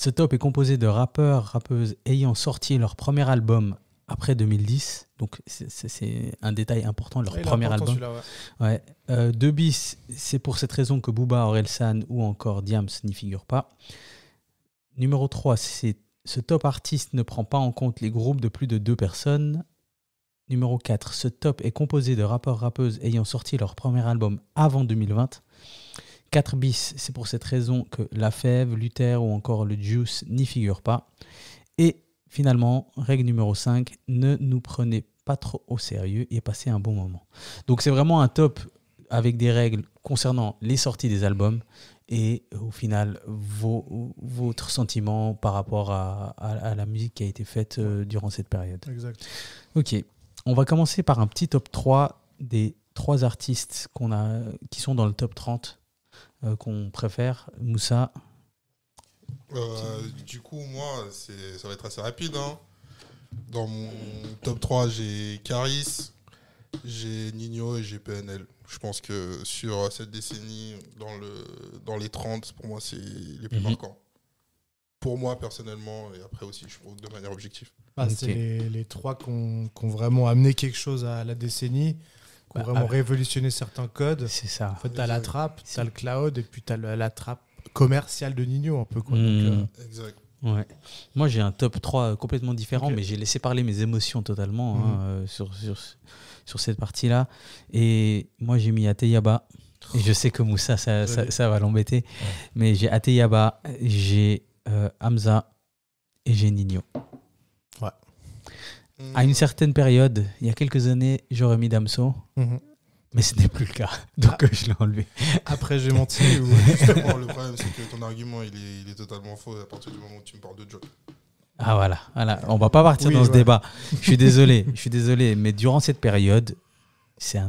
Ce top est composé de rappeurs, rappeuses ayant sorti leur premier album après 2010. Donc, c'est un détail important, leur premier album. Ouais. 2 bis, c'est pour cette raison que Booba, Orelsan ou encore Diams n'y figurent pas. Numéro 3, ce top artiste ne prend pas en compte les groupes de plus de 2 personnes. Numéro 4, ce top est composé de rappeurs, rappeuses ayant sorti leur premier album avant 2020. 4 bis, c'est pour cette raison que La Fève, Luther ou encore le Juice n'y figurent pas. Et finalement, règle numéro 5, ne nous prenez pas trop au sérieux et passez un bon moment. Donc c'est vraiment un top avec des règles concernant les sorties des albums et au final votre sentiment par rapport à la musique qui a été faite durant cette période. Exact. Ok, on va commencer par un petit top 3 des 3 artistes qui sont dans le top 30. Qu'on préfère. Moussa? Du coup, moi, ça va être assez rapide. Dans mon top 3, j'ai Caris, j'ai Ninho et j'ai PNL. Je pense que sur cette décennie, dans les 30, pour moi, c'est les plus marquants. Pour moi, personnellement, et après aussi, je trouve de manière objective. C'est les 3 qui ont vraiment amené quelque chose à la décennie. Qui ont vraiment révolutionné certains codes. C'est ça. En fait, tu as la trappe, tu as le cloud, et puis tu as la trappe commerciale de Ninho, un peu. Quoi. Donc, exact. Ouais. Moi, j'ai un top 3 complètement différent, mais j'ai laissé parler mes émotions totalement sur cette partie-là. Et moi, j'ai mis Ateyaba. Et je sais que Moussa, ça va l'embêter. Ouais. Mais j'ai Ateyaba, j'ai Hamza et j'ai Ninho. Ouais. À une certaine période, il y a quelques années, j'aurais mis Damso, mais ce n'est plus le cas, donc je l'ai enlevé. Après, j'ai menti. Justement, le problème, c'est que ton argument, il est totalement faux à partir du moment où tu me parles de Joe. Ah voilà. On ne va pas partir dans ce débat. Je suis désolé, mais durant cette période, c'est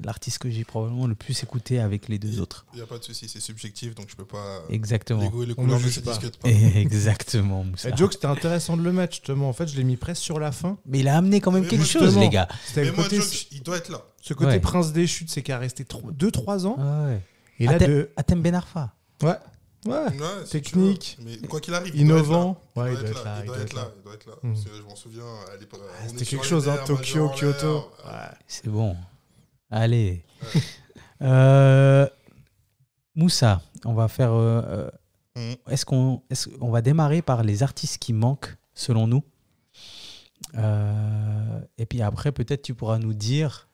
l'artiste que j'ai probablement le plus écouté avec les 2 autres. Il n'y a pas de souci, c'est subjectif, donc je peux pas... Exactement. Les goûts et les couleurs ne se discutent pas. Exactement, Moussa. Joke, c'était intéressant de le mettre, justement. En fait, je l'ai mis presque sur la fin. Mais il a amené quand même quelque chose, les gars. Mais moi, Joke, il doit être là. Ce côté prince des chutes, c'est qu'il a resté 2-3 ans. Ah ouais. Et là, Atem Ben Arfa. Ouais, technique, mais quoi qu'il arrive, innovant. Il doit être là. Je m'en souviens. C'était quelque chose, Tokyo, Kyoto. C'est bon. Allez. Moussa, on va faire. Est-ce qu'on va démarrer par les artistes qui manquent, selon nous et puis après, peut-être tu pourras nous dire,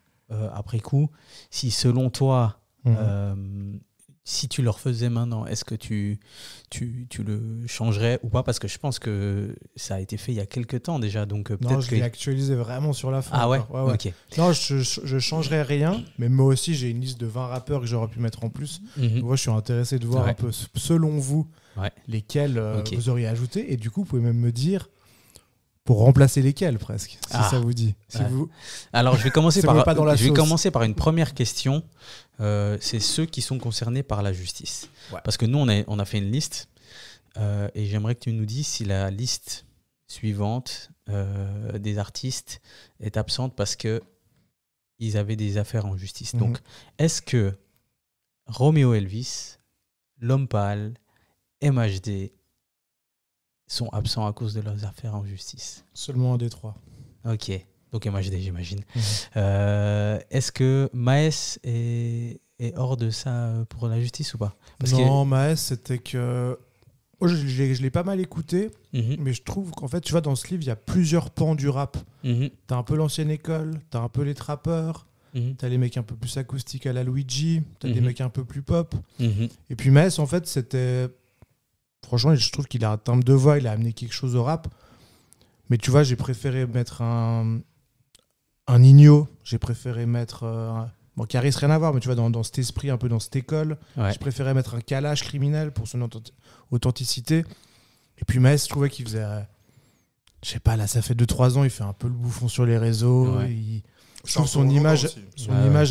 après coup, si selon toi, si tu le refaisais maintenant, est-ce que tu le changerais ou pas? Parce que je pense que ça a été fait il y a quelques temps déjà. Donc non, je l'ai actualisé vraiment sur la fin. Ah ouais, Ok. Non, je changerais rien, mais moi aussi, j'ai une liste de 20 rappeurs que j'aurais pu mettre en plus. Moi, je suis intéressé de voir un peu, selon vous, lesquels vous auriez ajouté. Et du coup, vous pouvez même me dire pour remplacer lesquels, presque, si ça vous dit. Alors, je vais commencer par une première question. C'est ceux qui sont concernés par la justice. Parce que nous, on a fait une liste et j'aimerais que tu nous dises si la liste suivante des artistes est absente parce qu'ils avaient des affaires en justice. Donc, est-ce que Roméo Elvis, L'Homme Pâle, MHD sont absents à cause de leurs affaires en justice? Seulement un des 3. Ok. Donc MHD, j'imagine. Est-ce que Maes est hors de ça pour la justice ou pas? Non, Maes, c'était que... Moi, je l'ai pas mal écouté, mais je trouve qu'en fait, tu vois, dans ce livre, il y a plusieurs pans du rap. T'as un peu l'ancienne école, t'as un peu les trappeurs, t'as les mecs un peu plus acoustiques à la Luigi, t'as des mecs un peu plus pop. Et puis Maes, en fait, c'était... Franchement, je trouve qu'il a un timbre de voix, il a amené quelque chose au rap. Mais tu vois, j'ai préféré mettre un Nino, j'ai préféré mettre... Bon, Caris, rien à voir, mais tu vois, dans cet esprit, un peu dans cette école, j'ai préféré mettre un Kalash criminel pour son authenticité. Et puis Maes, je trouvais qu'il faisait... je sais pas, là, ça fait 2-3 ans, il fait un peu le bouffon sur les réseaux. Je trouve son image,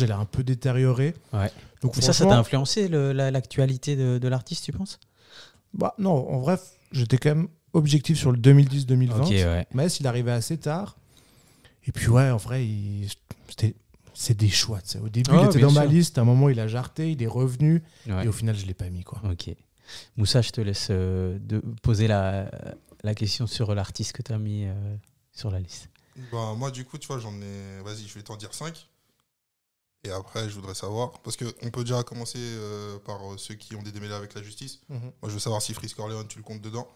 elle est un peu détériorée. Donc, mais ça t'a influencé l'actualité de l'artiste, tu penses? Bah, non, en vrai, j'étais quand même objectif sur le 2010-2020. Maes, il arrivait assez tard. Et puis, ouais, en vrai, c'est des choix. T'sais. Au début, il était dans ma liste. À un moment, il a jarté, il est revenu. Et au final, je ne l'ai pas mis. Quoi. Ok. Moussa, je te laisse poser la question sur l'artiste que tu as mis sur la liste. Bah, moi, du coup, tu vois, j'en ai... Vas-y, je vais t'en dire 5. Et après, je voudrais savoir... Parce qu'on peut déjà commencer par ceux qui ont des démêlés avec la justice. Moi, je veux savoir si Freeze Corleone, tu le comptes dedans.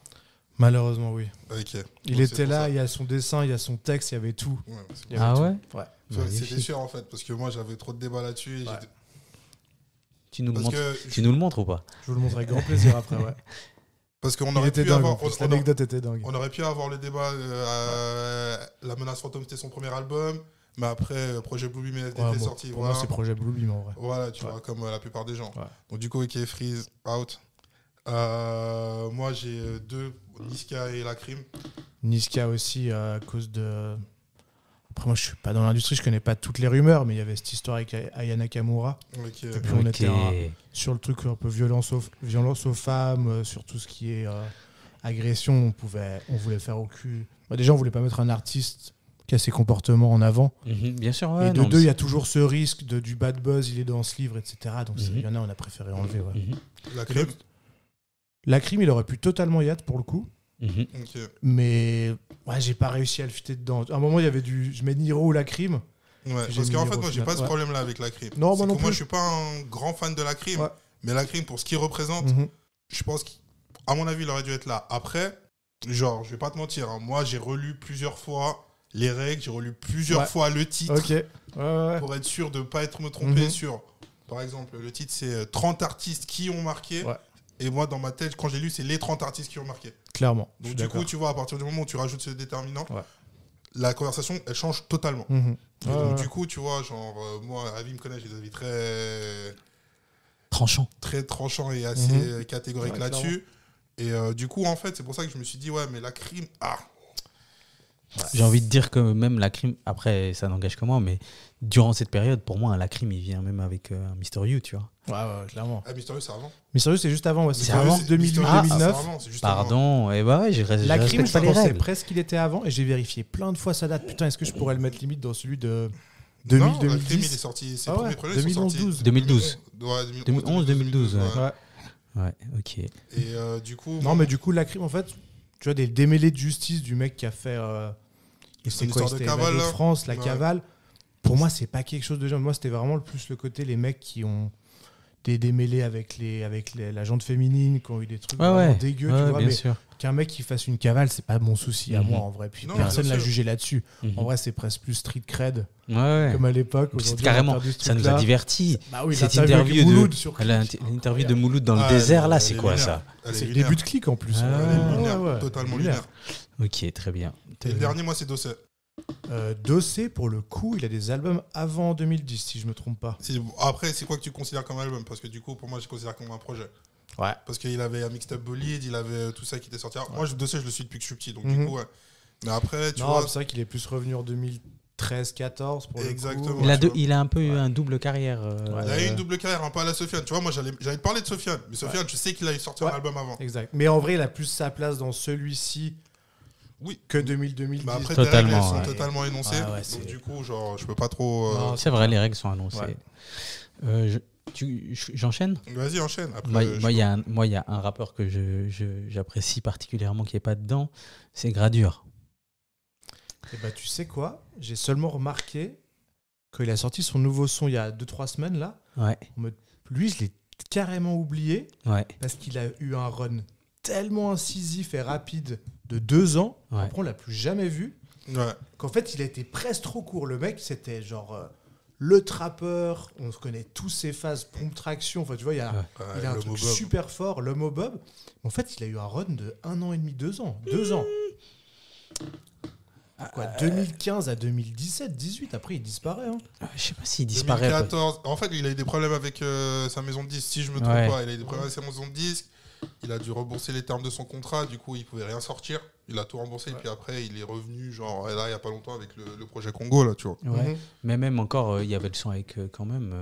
Malheureusement, oui. Ok. Il était là, il y a son dessin, il y a son texte, il y avait tout. Ouais, c'était sûr, en fait. Parce que moi, j'avais trop de débats là-dessus. Et tu nous le montres ou pas? Je vous le montrerai avec grand plaisir après, ouais. Parce qu'on aurait pu avoir... L'anecdote était dingue. On aurait pu avoir le débat... La Menace Fantôme, c'était son premier album. Mais après, Projet Bluebeam est sorti. Pour moi, c'est Projet Bluebeam, en vrai. Voilà, tu vois, comme la plupart des gens. Donc, du coup, OK, Freeze, out. Moi, j'ai 2, Niska et Lacrim. Niska aussi, à cause de... Après, moi, je suis pas dans l'industrie, je connais pas toutes les rumeurs, mais il y avait cette histoire avec Aya Nakamura. Et puis, on était sur le truc un peu violence aux femmes, sur tout ce qui est agression. On voulait faire au cul. Bah, déjà, on voulait pas mettre un artiste qui a ses comportements en avant. Bien sûr, et de deux, il y a toujours ce risque du bad buzz, il est dans ce livre, etc. Donc, il y en a, on a préféré enlever. Lacrim, il aurait pu totalement y être pour le coup. Mais j'ai pas réussi à le fitter dedans. À un moment, il y avait je mets Niro ou Lacrim. Parce qu'en fait, moi, j'ai pas ce problème-là avec Lacrim. Non, moi non plus. Moi, je suis pas un grand fan de Lacrim. Mais Lacrim, pour ce qu'il représente, je pense qu'à mon avis, il aurait dû être là. Après, genre, je vais pas te mentir, hein, moi, j'ai relu plusieurs fois les règles, j'ai relu plusieurs fois le titre pour être sûr de ne pas me tromper sur... Par exemple, le titre, c'est 30 artistes qui ont marqué. Et moi, dans ma tête, quand j'ai lu, c'est les 30 artistes qui ont marqué. Clairement. Donc, du coup, tu vois, à partir du moment où tu rajoutes ce déterminant, la conversation, elle change totalement. Donc, du coup, tu vois, genre, moi, Avi me connaît, j'ai des avis très tranchant et assez catégorique là-dessus. Et du coup, en fait, c'est pour ça que je me suis dit, mais Lacrim, J'ai envie de dire que même Lacrim, après, ça n'engage que moi, mais durant cette période, pour moi, un Lacrim, il vient même avec un Mister You, tu vois. Ouais, clairement. Mysterieux, c'est avant. Mysterieux, c'est juste avant. C'est avant 2008-2009. Pardon, et Lacrim, je pensais presque qu'il était avant, et j'ai vérifié plein de fois sa date. Putain, est-ce que je pourrais le mettre limite dans celui de 2000, 2010 Lacrim, il est sorti, ses premiers projets sont sortis. 2012. 2011-2012. Ouais, ok. Et du coup... Non, mais du coup, Lacrim, en fait, tu vois, des démêlés de justice du mec qui a fait... c'est quoi, c'était cavale, de France, la cavale. Pour moi, c'est pas quelque chose de genre. Moi, c'était vraiment plus le côté les mecs qui ont des démêlés avec la jante féminine, qui ont eu des trucs vraiment dégueux, tu vois. Bien mais sûr. qu'un mec qui fasse une cavale, c'est pas mon souci à moi, en vrai. Puis personne l'a jugé là-dessus. En vrai, c'est presque plus street cred, comme à l'époque. Carrément, ça nous a divertis. Bah oui, cette interview l'interview de Mouloud dans le désert, là, c'est quoi ça? C'est le début de Click, en plus. Totalement lunaire. Ok, très bien. Et le dernier, moi, c'est Dossé. Dossé, pour le coup, il a des albums avant 2010, si je me trompe pas. Après, c'est quoi que tu considères comme album? Parce que du coup, pour moi, je considère comme un projet. Parce qu'il avait un mixtape Bolide, il avait tout ça qui était sorti. Moi, Dossé, je le suis depuis que je suis petit, donc du coup, Mais après, tu vois... c'est vrai qu'il est plus revenu en 2013-14 pour exactement. le coup. Il a un peu eu un double carrière. Il a eu une double carrière, un peu à la Sofiane. Tu vois, moi, j'allais te parler de Sofiane. Mais Sofiane, je sais qu'il a sorti un album avant. Exact. Mais en vrai, il a plus sa place dans celui-ci que 2000-2010. Mais après, les règles sont totalement énoncées. Donc, du coup, genre, je peux pas trop... C'est vrai, les règles sont annoncées. J'enchaîne? Vas-y, enchaîne. Après, moi, il y a un rappeur que j'apprécie particulièrement qui n'est pas dedans, c'est Gradure. Et bah, tu sais quoi? J'ai seulement remarqué qu'il a sorti son nouveau son il y a 2-3 semaines, là. Lui, je l'ai carrément oublié parce qu'il a eu un run tellement incisif et rapide de 2 ans. Ouais. Après, on l'a plus jamais vu. Ouais. Qu'en fait, il a été presque trop court. Le mec, c'était genre le trappeur. On connaît tous ses phases, pompe traction. Enfin, tu vois, il a un l'homme truc au bob. super fort, l'homme au bob. En fait, il a eu un run de 1 an et demi, 2 ans. 2 ans. Quoi, 2015 à 2017, 18. Après, il disparaît. Hein. Je sais pas s'il disparaît. 2014. En fait, il a eu des problèmes avec sa maison de disques, si je me trompe Ouais. pas. Il a eu des problèmes avec sa maison de disques. Il a dû rembourser les termes de son contrat. Du coup, il pouvait rien sortir. Il a tout remboursé. Et puis après, il est revenu, genre, là, il y a pas longtemps, avec le projet Congo, là, tu vois. Ouais. Mais même encore, il y avait le son avec quand même.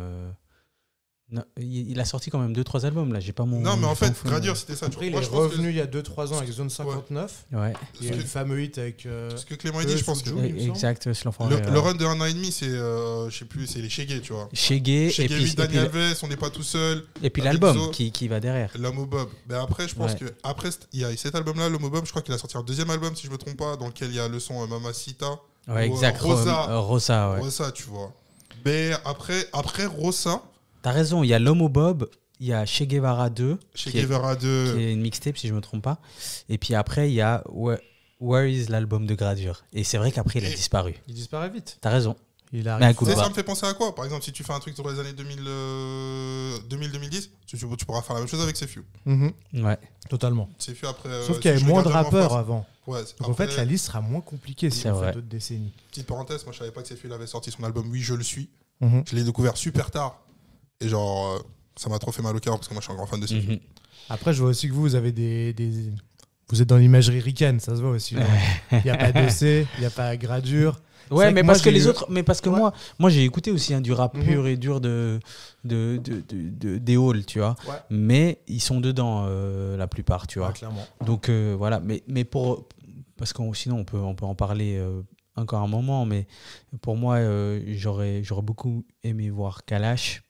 Non, il a sorti quand même 2-3 albums là. J'ai pas mon. Non, mais en j'ai pas fait, mon fond, Gradure, c'était ça. Après, il Moi, est je pense que- revenu il y a 2-3 ans avec Zone 59. Ouais. Il y a eu le fameux hit avec. Ce que Clément a dit, je pense que Soulja, il me semble. Exact, c'est l'enfoiré. le run de 1 an et demi, c'est, je sais plus, c'est les Shaggy, tu vois. Shaggy et Shaggy, puis, Dani Alves, on n'est pas tout seul. et puis avec l'album Zo. qui va derrière. L'homme au bob. Mais après, je pense Ouais. que après, il y a cet album-là, l'homme au bob. Je crois qu'il a sorti un deuxième album, si je me trompe pas, dans lequel il y a le son Mamacita. Ouais, Ou, exact. Rosa, ouais. Rosa, tu vois. Mais après Rosa, T'as raison, il y a l'homme au bob, il y a Che Guevara 2, chez qui est- Guevara qui 2. est une mixtape si je me trompe pas. Et puis après, il y a Where is l'album de Gradure. Et c'est vrai qu'après, il a Et- disparu. Il disparaît vite. T'as raison. Il Mais arrive. un coup Tu de sais, ça barre. me fait penser à quoi? Par exemple, si tu fais un truc dans les années 2000-2010, tu pourras faire la même chose avec Sefiu. Ouais. Totalement. Sefiu après. Sauf si qu'il y avait je moins de regarde rappeurs en face- avant. Ouais, Donc en fait, après, la liste sera moins compliquée si C'est on vrai. fait d'autres décennies. petite parenthèse, moi je savais pas que Sefiu avait sorti son album Oui, je le suis. Mhm. Je l'ai découvert super tard. Et genre, ça m'a trop fait mal au cœur parce que moi je suis un grand fan de Sefiu. Mhm. Après, je vois aussi que vous avez vous êtes dans l'imagerie ricaine, ça se voit aussi. Il n'y a pas d'OC, il n'y a pas Gradure. Ouais, vrai mais que parce moi, que j'ai les eu- autres. Mais parce que Ouais. moi j'ai écouté aussi du rap Mhm. pur et dur des halls, tu vois. Ouais. Mais ils sont dedans, la plupart, tu vois. Ouais, clairement. Donc voilà, mais parce que sinon on peut en parler encore un moment, mais pour moi j'aurais beaucoup aimé voir Kalash,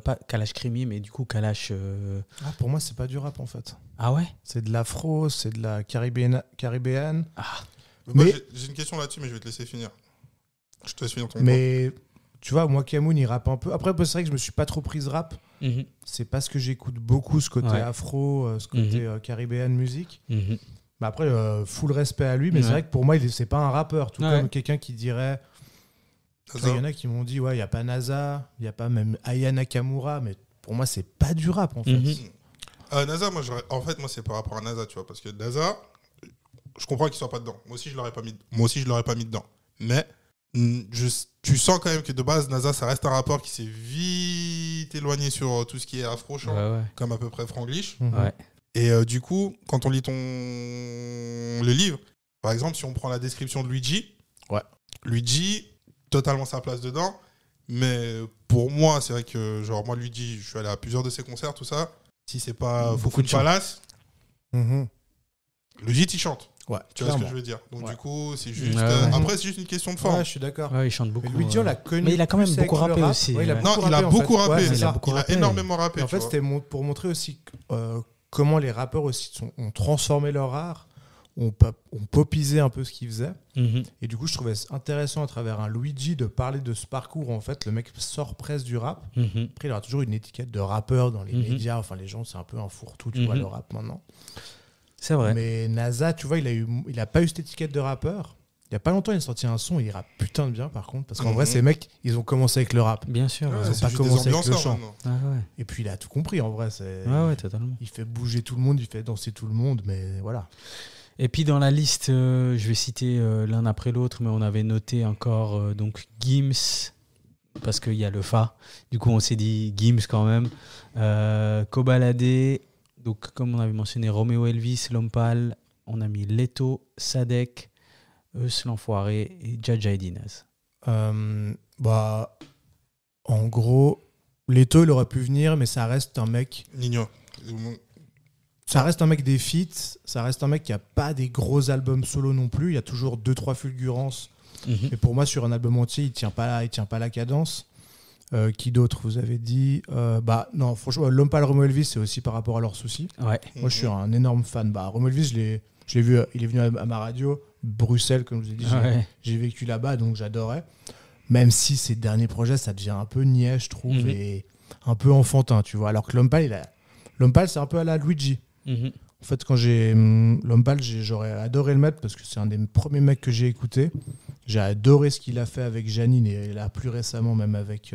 pas Kalash Krimi, mais du coup Kalash. Ah, pour moi, c'est pas du rap en fait. Ah ouais. C'est de l'afro, c'est de la caribéenne. Moi, Mais- j'ai une question là-dessus, mais je vais te laisser finir. Je te laisse finir ton Mais tu vois, moi, Kamoun, il rappe un peu. Après, c'est vrai que je me suis pas trop prise rap. Mhm, C'est parce que j'écoute beaucoup ce côté Ouais. afro, ce côté caribéenne musique. mhm. Mais après, full respect à lui. Mais Ouais. c'est vrai que pour moi, c'est pas un rappeur. Tout Ouais. comme quelqu'un qui dirait. Naza. Il y en a qui m'ont dit, ouais, il n'y a pas NASA, il n'y a pas même Aya Nakamura. Mais pour moi, c'est pas du rap en fait. Mhm. NASA, moi, en fait, moi, c'est par rapport à NASA, tu vois, parce que NASA, je comprends qu'il soit pas dedans. Moi aussi, je l'aurais pas mis dedans. Mais tu sens quand même que de base, NASA, ça reste un rappeur qui s'est vite éloigné sur tout ce qui est afro-chant, Ouais, comme à peu près Franglish. Mhm. ouais. Et du coup, quand on lit le livre, par exemple, si on prend la description de Luigi, Ouais. Luigi, totalement sa place dedans. Mais pour moi, c'est vrai que, genre, moi, Luigi, je suis allé à plusieurs de ses concerts, tout ça. Si c'est pas Beaucoup Foufoune de chants. Palace, Mhm. Luigi, il chante. Ouais, Tu vois ce que clairement. je veux dire? Donc, Ouais. du coup, c'est juste. Ouais, ouais. Après, c'est juste une question de forme. Ouais, je suis d'accord. Ouais, il chante beaucoup. Mais Luigi, on l'a connu. Mais il a quand même plus beaucoup avec le rappé rap. aussi, Ouais, il a ouais. Non, il a en beaucoup fait. rappé. Ouais, c'est il a ça. beaucoup Il a rappé. énormément rappé. Et en tu fait, vois. c'était pour montrer aussi comment les rappeurs aussi ont transformé leur art, ont popisé un peu ce qu'ils faisaient. Mhm. Et du coup, je trouvais intéressant à travers un Luigi de parler de ce parcours. En fait, le mec sort presque du rap. Mhm. Après, il aura toujours une étiquette de rappeur dans les Mhm. médias. Enfin, les gens, c'est un peu un fourre-tout, tu Mhm. vois, le rap maintenant. C'est vrai. Mais NASA, tu vois, il a pas eu cette étiquette de rappeur. Il y a pas longtemps, il a sorti un son, il rappe putain de bien par contre. Parce qu'en Mhm. vrai, ces mecs, ils ont commencé avec le rap. Bien sûr. Ouais, ouais. ils ont c'est pas juste des commencé avec le ambianceurs, chant. maintenant. Ah ouais. Et puis, il a tout compris en vrai. Ouais, totalement. Il fait bouger tout le monde, il fait danser tout le monde, mais voilà. Et puis dans la liste, je vais citer l'un après l'autre, mais on avait noté encore donc Gims, parce qu'il y a le Fa. Du coup, on s'est dit Gims quand même. Kobalade, donc comme on avait mentionné, Romeo Elvis, Lompal. On a mis Leto, Sadek, Eus l'Enfoiré et Jaja et Dinaz. Bah, en gros, Leto, il aurait pu venir, mais ça reste un mec. Nino. Ça reste un mec des feats, ça reste un mec qui a pas des gros albums solo non plus. Il y a toujours 2-3 fulgurances. Mais pour moi, sur un album entier, il tient pas la cadence. Qui d'autre vous avez dit bah non, franchement, Lompal, Romeo Elvis, c'est aussi par rapport à leurs soucis. Ouais. Moi, je suis un énorme fan. Bah, Romeo Elvis, je l'ai vu, il est venu à ma radio, Bruxelles, comme je vous ai dit. Ouais. J'ai vécu là-bas, donc j'adorais. Même si ces derniers projets, ça devient un peu niais, je trouve, Mhm. et un peu enfantin, tu vois. Alors que Lompal, c'est un peu à la Luigi. Mhm. En fait, quand j'ai L'Homme Pâle, j'aurais adoré le mettre parce que c'est un des premiers mecs que j'ai écouté. J'ai adoré ce qu'il a fait avec Janine et là, plus récemment, même avec.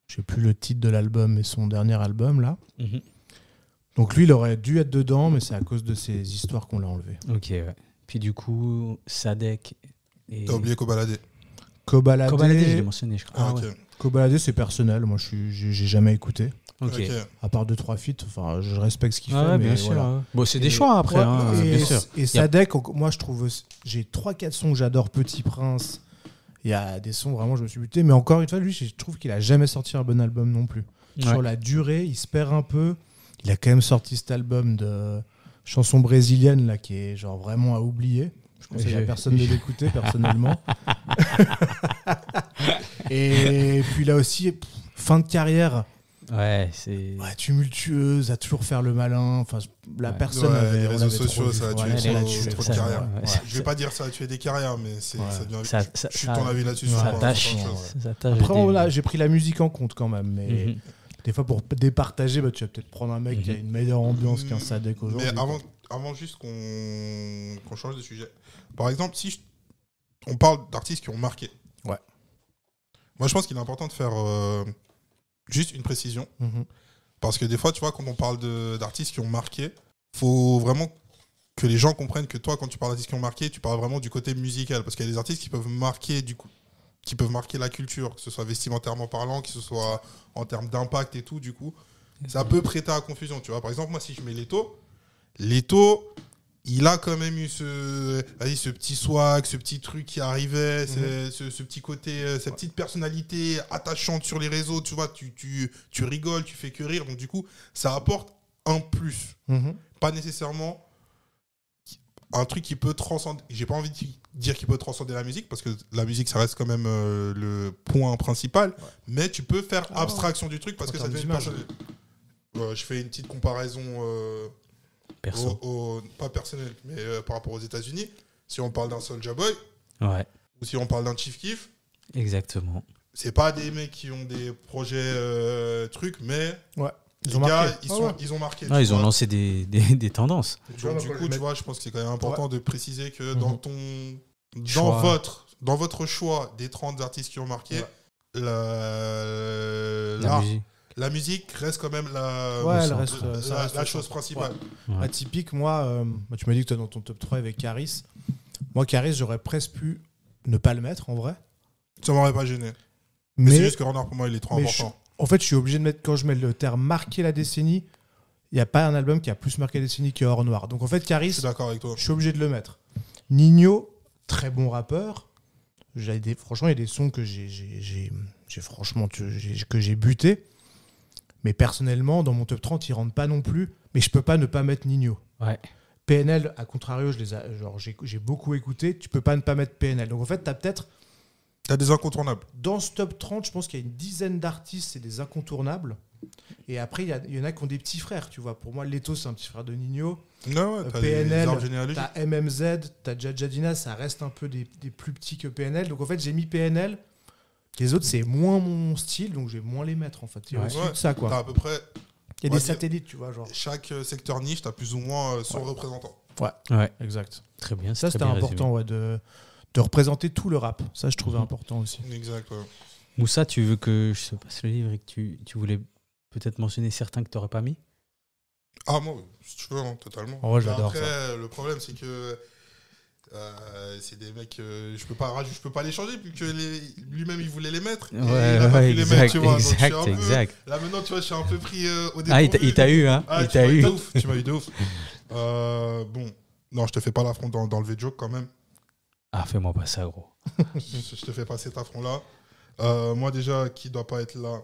Je sais plus le titre de l'album, mais son dernier album, là. Mhm. Donc lui, il aurait dû être dedans, mais c'est à cause de ces histoires qu'on l'a enlevé. Ok, ouais. Puis du coup, Sadek et... T'as oublié Kobalade. Kobalade, je l'ai mentionné, je crois. Ah, Ah, ok. ouais. Kobalade, c'est personnel. Moi, j'ai jamais écouté. Ok. Ok. À part 2-3 feats, enfin, je respecte ce qu'il Ouais, fait. ouais, mais bien sûr. voilà. Ouais. Bon, c'est des Et- choix après, ouais, hein, et, bien sûr. Et Sadek, moi, je trouve... J'ai 3-4 sons que j'adore. Petit Prince. Il y a des sons, vraiment, je me suis buté. Mais encore une fois, lui, je trouve qu'il a jamais sorti un bon album non plus. Ouais. Sur la durée, il se perd un peu. Il a quand même sorti cet album de chansons brésiliennes là, qui est genre vraiment à oublier. Je conseille à personne de l'écouter personnellement. Et puis là aussi, fin de carrière, Ouais, c'est... tumultueuse, à toujours faire le malin. Enfin, la personne Ouais, avait, les on réseaux l'avait sociaux, trop vu. ça a tué Ouais, trop- elle a trop tué, de ça, carrières. ouais. Ouais. Je vais pas dire ça a tué des carrières, mais ça devient. Ça- Je suis de ton avis là-dessus. ça sur pas tâche. grand chose. Ça tâche Après, des- j'ai pris la musique en compte quand même. Mais Mhm. des fois, pour départager, tu vas peut-être prendre un mec qui a une meilleure ambiance qu'un Sadek Mais aujourd'hui. avant juste qu'on change de sujet. Par exemple, si on parle d'artistes qui ont marqué. Ouais. Moi, je pense qu'il est important de faire juste une précision. Mhm. Parce que des fois, tu vois, quand on parle d'artistes qui ont marqué, faut vraiment que les gens comprennent que toi, quand tu parles d'artistes qui ont marqué, tu parles vraiment du côté musical. Parce qu'il y a des artistes qui peuvent marquer qui peuvent marquer la culture, que ce soit vestimentairement parlant, que ce soit en termes d'impact et tout, du coup. Ça peut prêter à confusion, tu vois. Par exemple, moi, si je mets Leto, il a quand même eu ce petit swag, ce petit truc qui arrivait, ce petit côté, cette petite personnalité attachante sur les réseaux, tu vois, tu rigoles, tu fais que rire. Donc, du coup, ça apporte un plus. Mhm. Pas nécessairement un truc qui peut transcender. J'ai pas envie de dire qu'il peut transcender la musique, parce que la musique, ça reste quand même le point principal. Mais tu peux faire abstraction du truc parce que ça devient une personnalité. Je fais une petite comparaison Perso. pas personnelle, mais par rapport aux États-Unis. Si on parle d'un Soulja Boy Ouais, ou si on parle d'un Chief Keef, exactement. c'est pas des mecs qui ont des projets trucs, mais Ouais. les Ils ont gars, marqué. ils ont marqué. Ouais, tu ils ont vois. lancé des tendances. Donc, du coup, tu vois, je pense que c'est quand même important de préciser que dans Choix. dans votre choix des 30 artistes qui ont marqué, La musique. la musique reste quand même Elle reste, ça reste la le chose centre. principale. Ouais. Atypique, moi, tu m'as dit que tu es dans ton top 3 avec Caris. Moi, Caris, j'aurais presque pu ne pas le mettre en vrai. Ça m'aurait pas gêné. Mais c'est Mais, juste que Renard, pour moi, il est trop mais important. en fait, je suis obligé de mettre, quand je mets le terme marquer la décennie, il n'y a pas un album qui a plus marqué la décennie que Or Noir. Donc en fait, Je Caris, suis d'accord avec toi. je suis obligé de le mettre. Nino, très bon rappeur. Franchement, il y a des sons que j'ai buté. Mais personnellement, dans mon top 30, ils rentrent pas non plus. Mais je peux pas ne pas mettre Nino. Ouais. PNL, à contrario, j'ai beaucoup écouté. Tu peux pas ne pas mettre PNL. Donc en fait, tu as peut-être, T'as des incontournables. dans ce top 30, je pense qu'il y a une dizaine d'artistes, c'est des incontournables. Et après, il y en a qui ont des petits frères. Tu vois, pour moi, Leto, c'est un petit frère de Nino. Non, ouais, t'as PNL, des arbres généalogiques. T'as MMZ, t'as Jadjadina, ça reste un peu des plus petits que PNL. Donc en fait, j'ai mis PNL. Les autres, c'est moins mon style, donc je vais moins les mettre en fait. Il y a aussi Ouais. de ça, quoi. T'as à peu près Il y a on va des dire- satellites, tu vois, genre. chaque secteur niche, t'as plus ou moins son représentant. Ouais, Exact. très bien. Ça, c'est c'était très bien important, ouais, de représenter tout le rap. Ça, je trouvais important aussi. Exact. Ouais. résumé. Moussa, tu veux que je te passe le livre et que tu voulais peut-être mentionner certains que tu n'aurais pas mis? Ah, moi, si tu veux, hein, totalement. Oh, ouais, Mais j'adore après, le problème, c'est que c'est des mecs, je peux pas les changer, vu que lui-même, il voulait les mettre. Et il a pas pu les mettre, tu vois. Donc, je suis un peu- exact. Là, maintenant, tu vois, je suis un peu pris au Ah, il dépourvu. t'a eu, hein? Ah, Il tu t'a m'as eu eu. de ouf. Tu m'as eu de ouf. Bon, non, je te fais pas l'affront dans le V-Joke quand même. Ah, fais-moi pas ça, gros. Je te fais pas cet affront-là. Moi, déjà, qui doit pas être là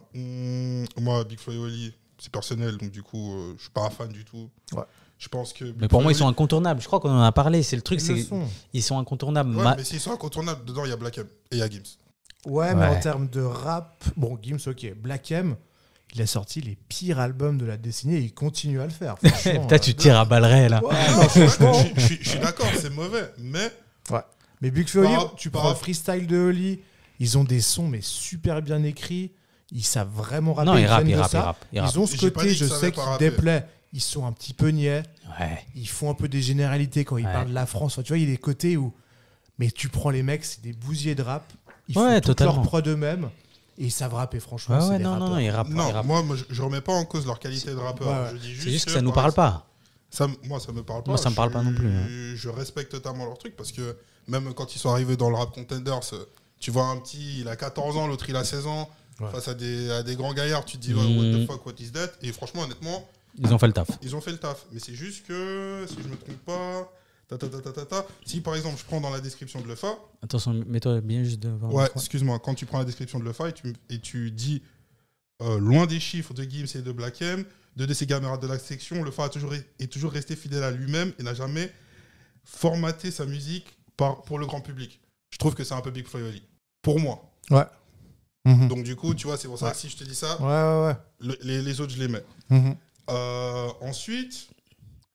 moi, Big Flo et Oli, c'est personnel, donc du coup, je suis pas un fan du tout. Ouais. Je pense que. Mais pour moi, ils sont incontournables. Je crois qu'on en a parlé. C'est le truc, Ils c'est le sont. ils sont incontournables. Ouais, mais s'ils sont incontournables, dedans, il y a Black M et il y a Gims. Ouais, mais Ouais. en termes de rap, bon, Gims, ok. Black M, il a sorti les pires albums de la décennie et il continue à le faire. franchement, Putain, tu tires à balles réelles, là. Ouais, non, franchement. Je suis d'accord, c'est mauvais, mais. Mais Big Flo et Oli, Par- tu par- prends le freestyle de Oli, ils ont des sons mais super bien écrits, ils savent vraiment rapper. Non, ils viennent rappent, de ils ça. rappent. Ils ont ce J'ai pas côté, dit qu'ils je savaient sais pas qu'ils rapper. déplaient, ils sont un petit peu niais, Ouais. Ils font un peu des généralités quand ils Ouais. parlent de la France. Enfin, tu vois, il y a des côtés où. Mais tu prends les mecs, c'est des bousiers de rap. Ils Ouais, font toute totalement. leur prod eux-mêmes. Et ils savent rapper, franchement. Ouais, c'est ouais, des non, rappeurs. non, ils rappent. Non, ils rappent. moi, je remets pas en cause leur qualité de rappeur. Ouais, ouais. Je dis juste C'est juste que ça nous par parle pas. Moi, ça me parle pas. Moi, ça me parle pas non plus, hein. Je respecte totalement leur truc parce que même quand ils sont arrivés dans le Rap Contenders, tu vois un petit, il a 14 ans, l'autre il a 16 ans, Ouais. face à des grands gaillards, tu te dis, ouais, what the fuck, what is that? Et franchement, honnêtement, Ils ont fait le taf. ils ont fait le taf. Mais c'est juste que, si je me trompe pas, si par exemple je prends dans la description de Lefa, Attention, mets-toi bien juste devant. le ouais, micro. excuse-moi, quand tu prends la description de Lefa et tu dis loin des chiffres de Gims et de Black M, deux de ses camarades de la section, Lefa est toujours resté fidèle à lui-même et n'a jamais formaté sa musique pour le grand public. Je trouve que c'est un peu Big Flo et Oli. Pour moi. Ouais. Mhm. Donc du coup, tu vois, c'est pour ça Ouais. que si je te dis ça, Ouais. les autres, je les mets. Mhm. Ensuite,